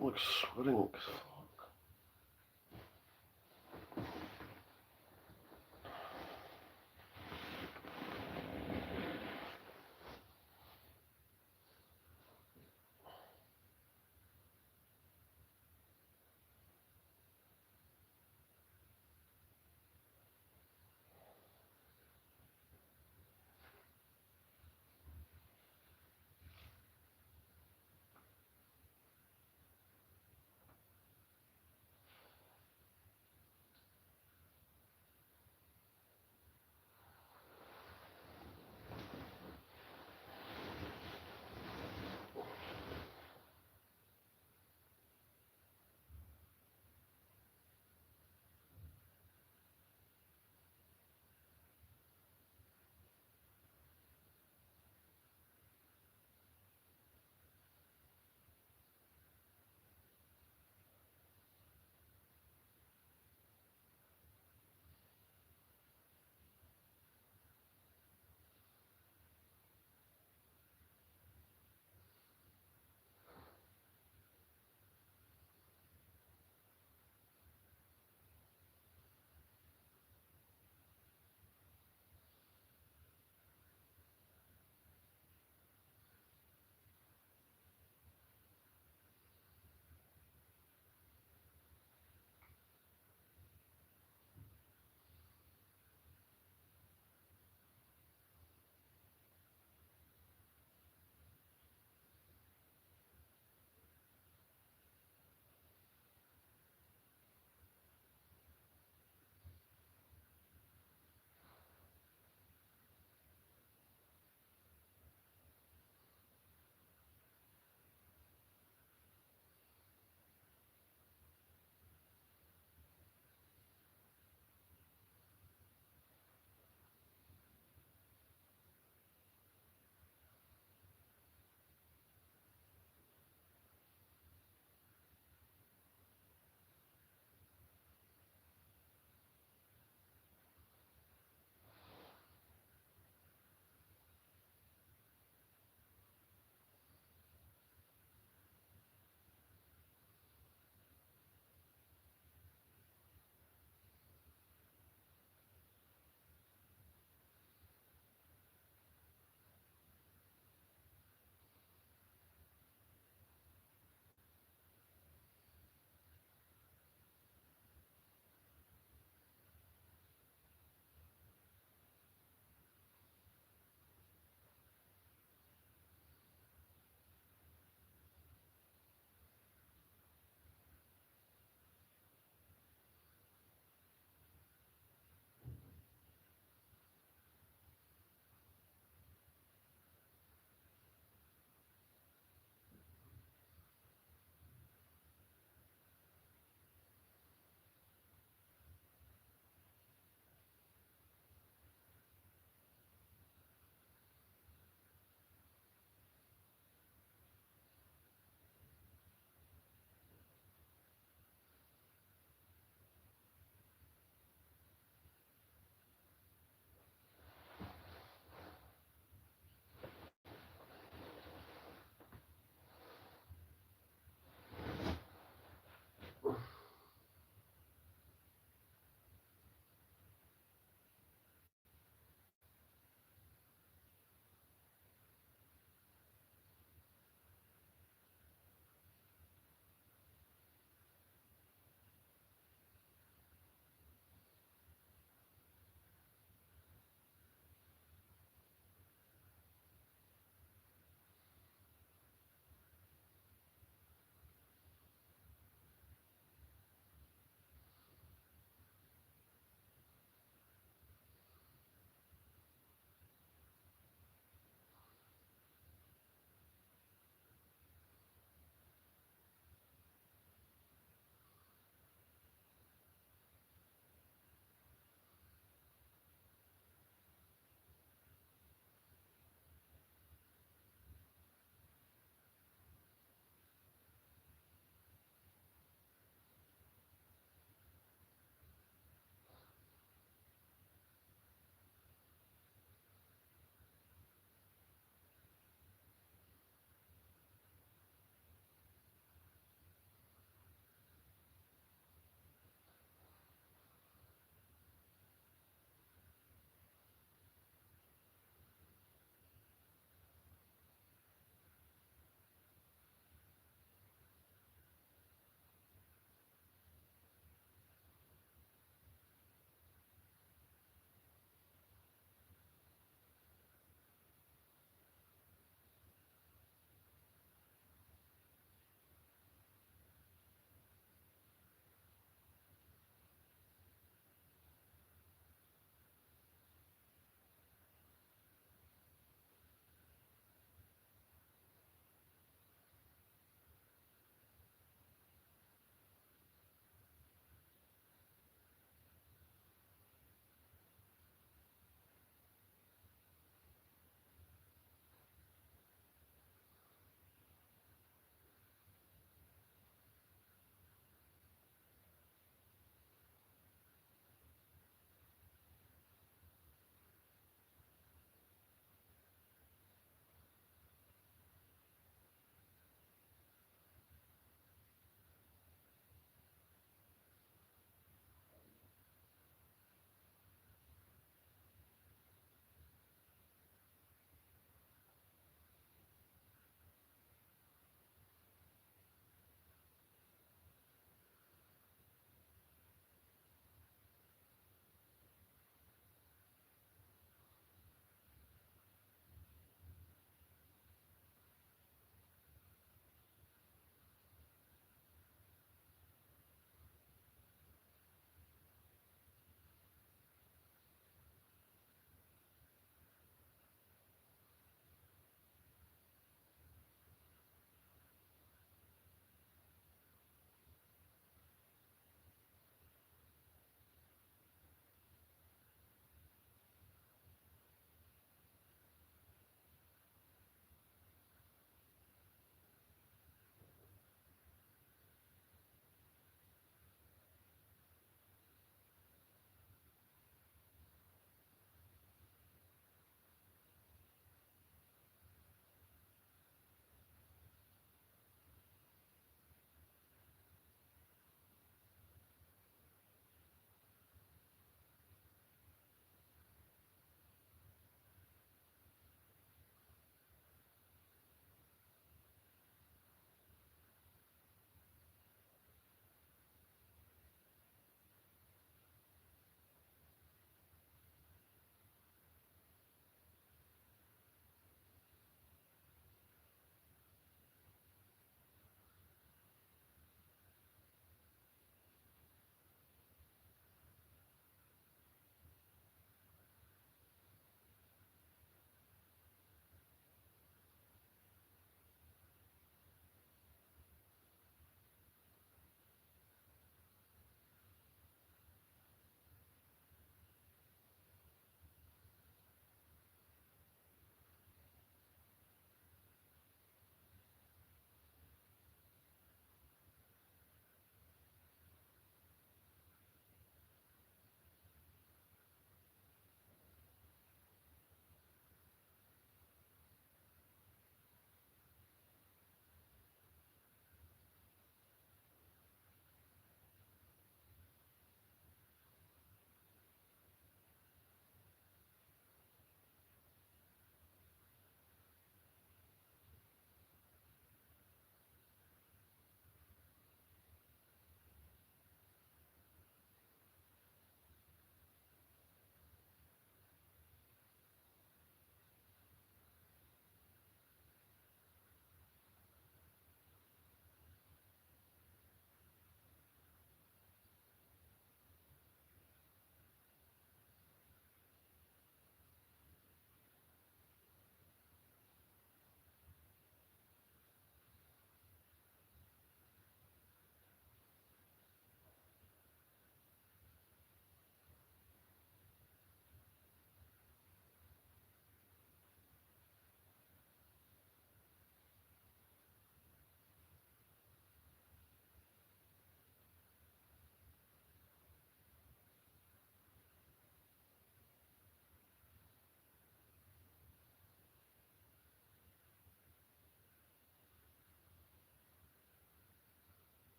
I'm like sweating like fuck.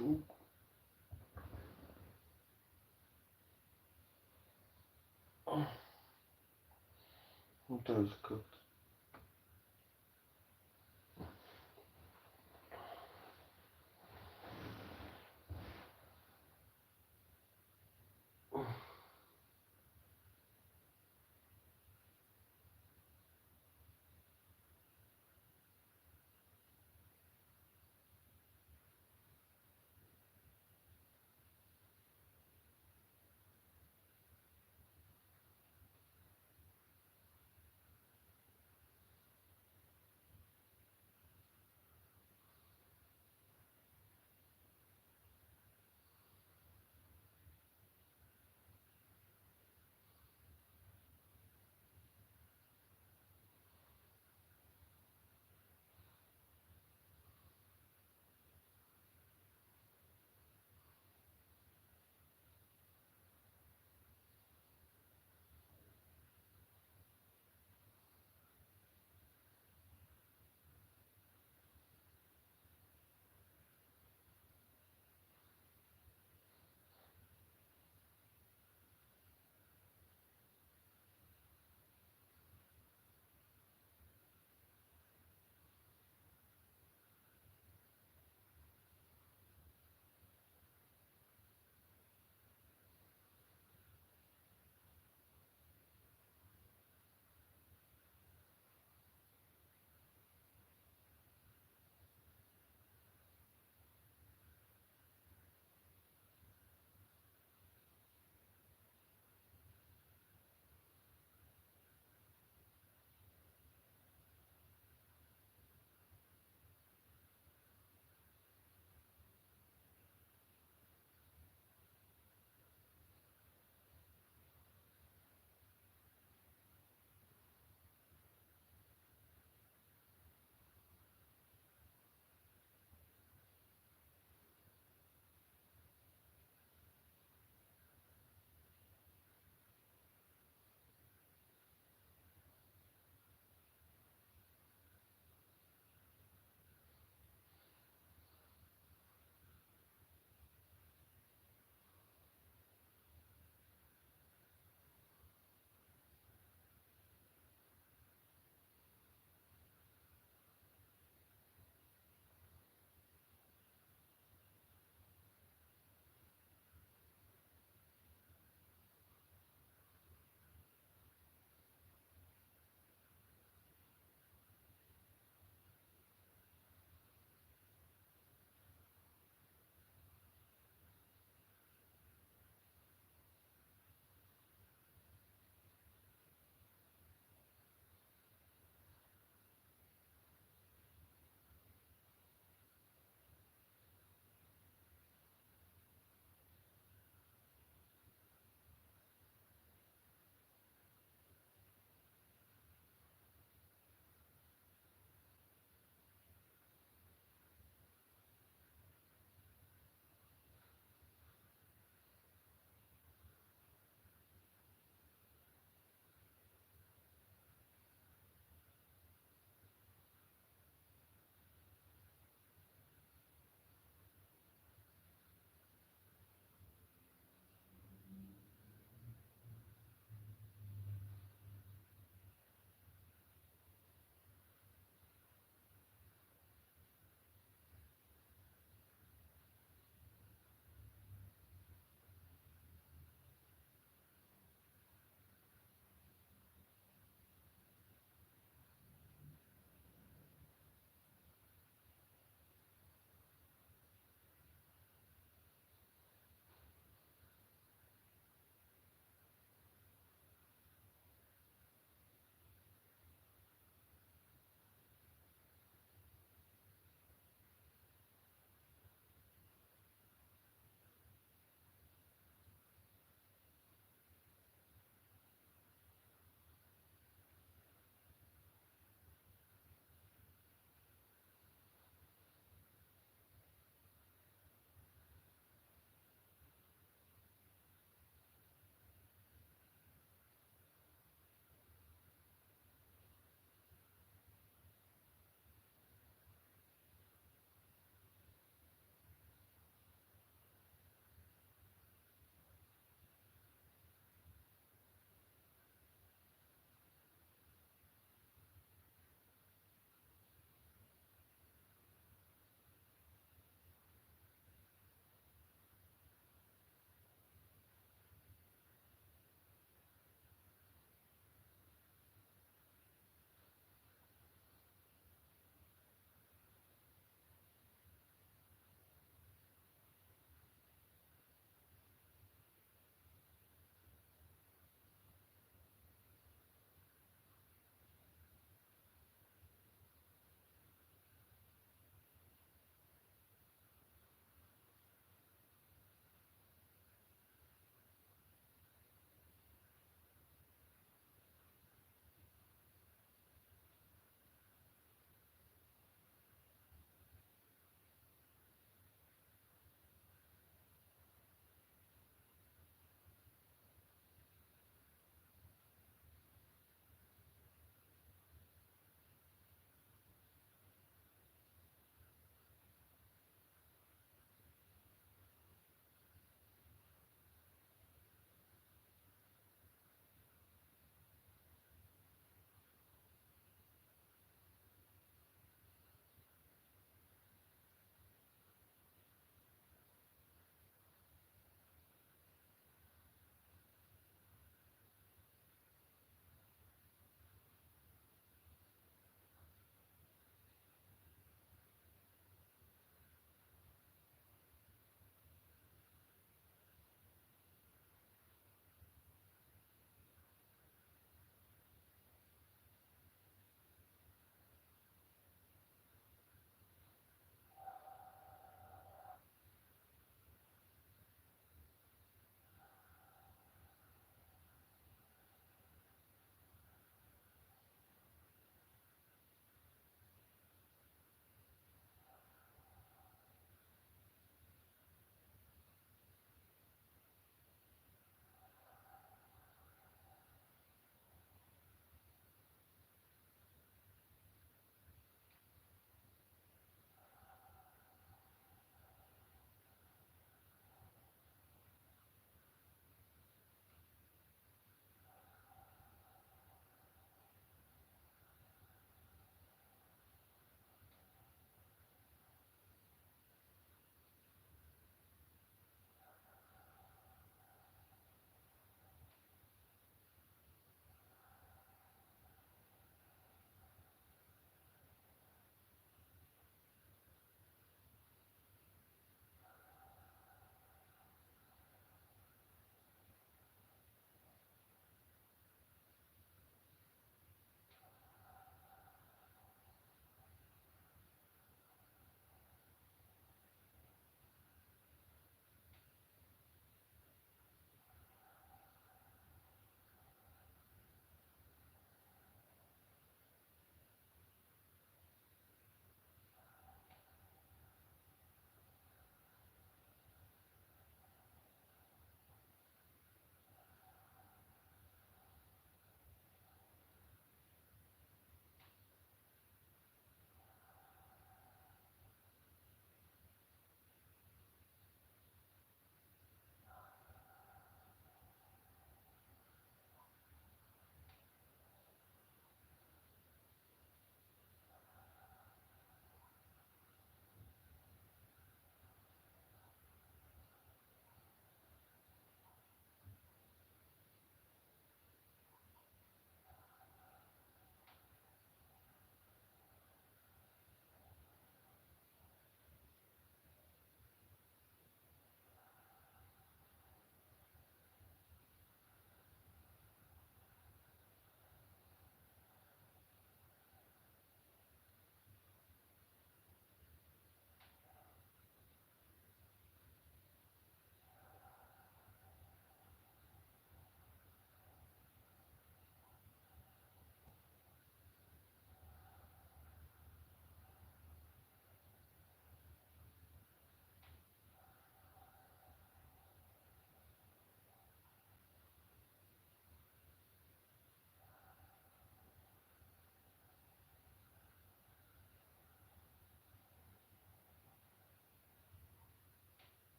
Ooh. Oh, hope that was cooked.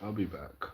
I'll be back.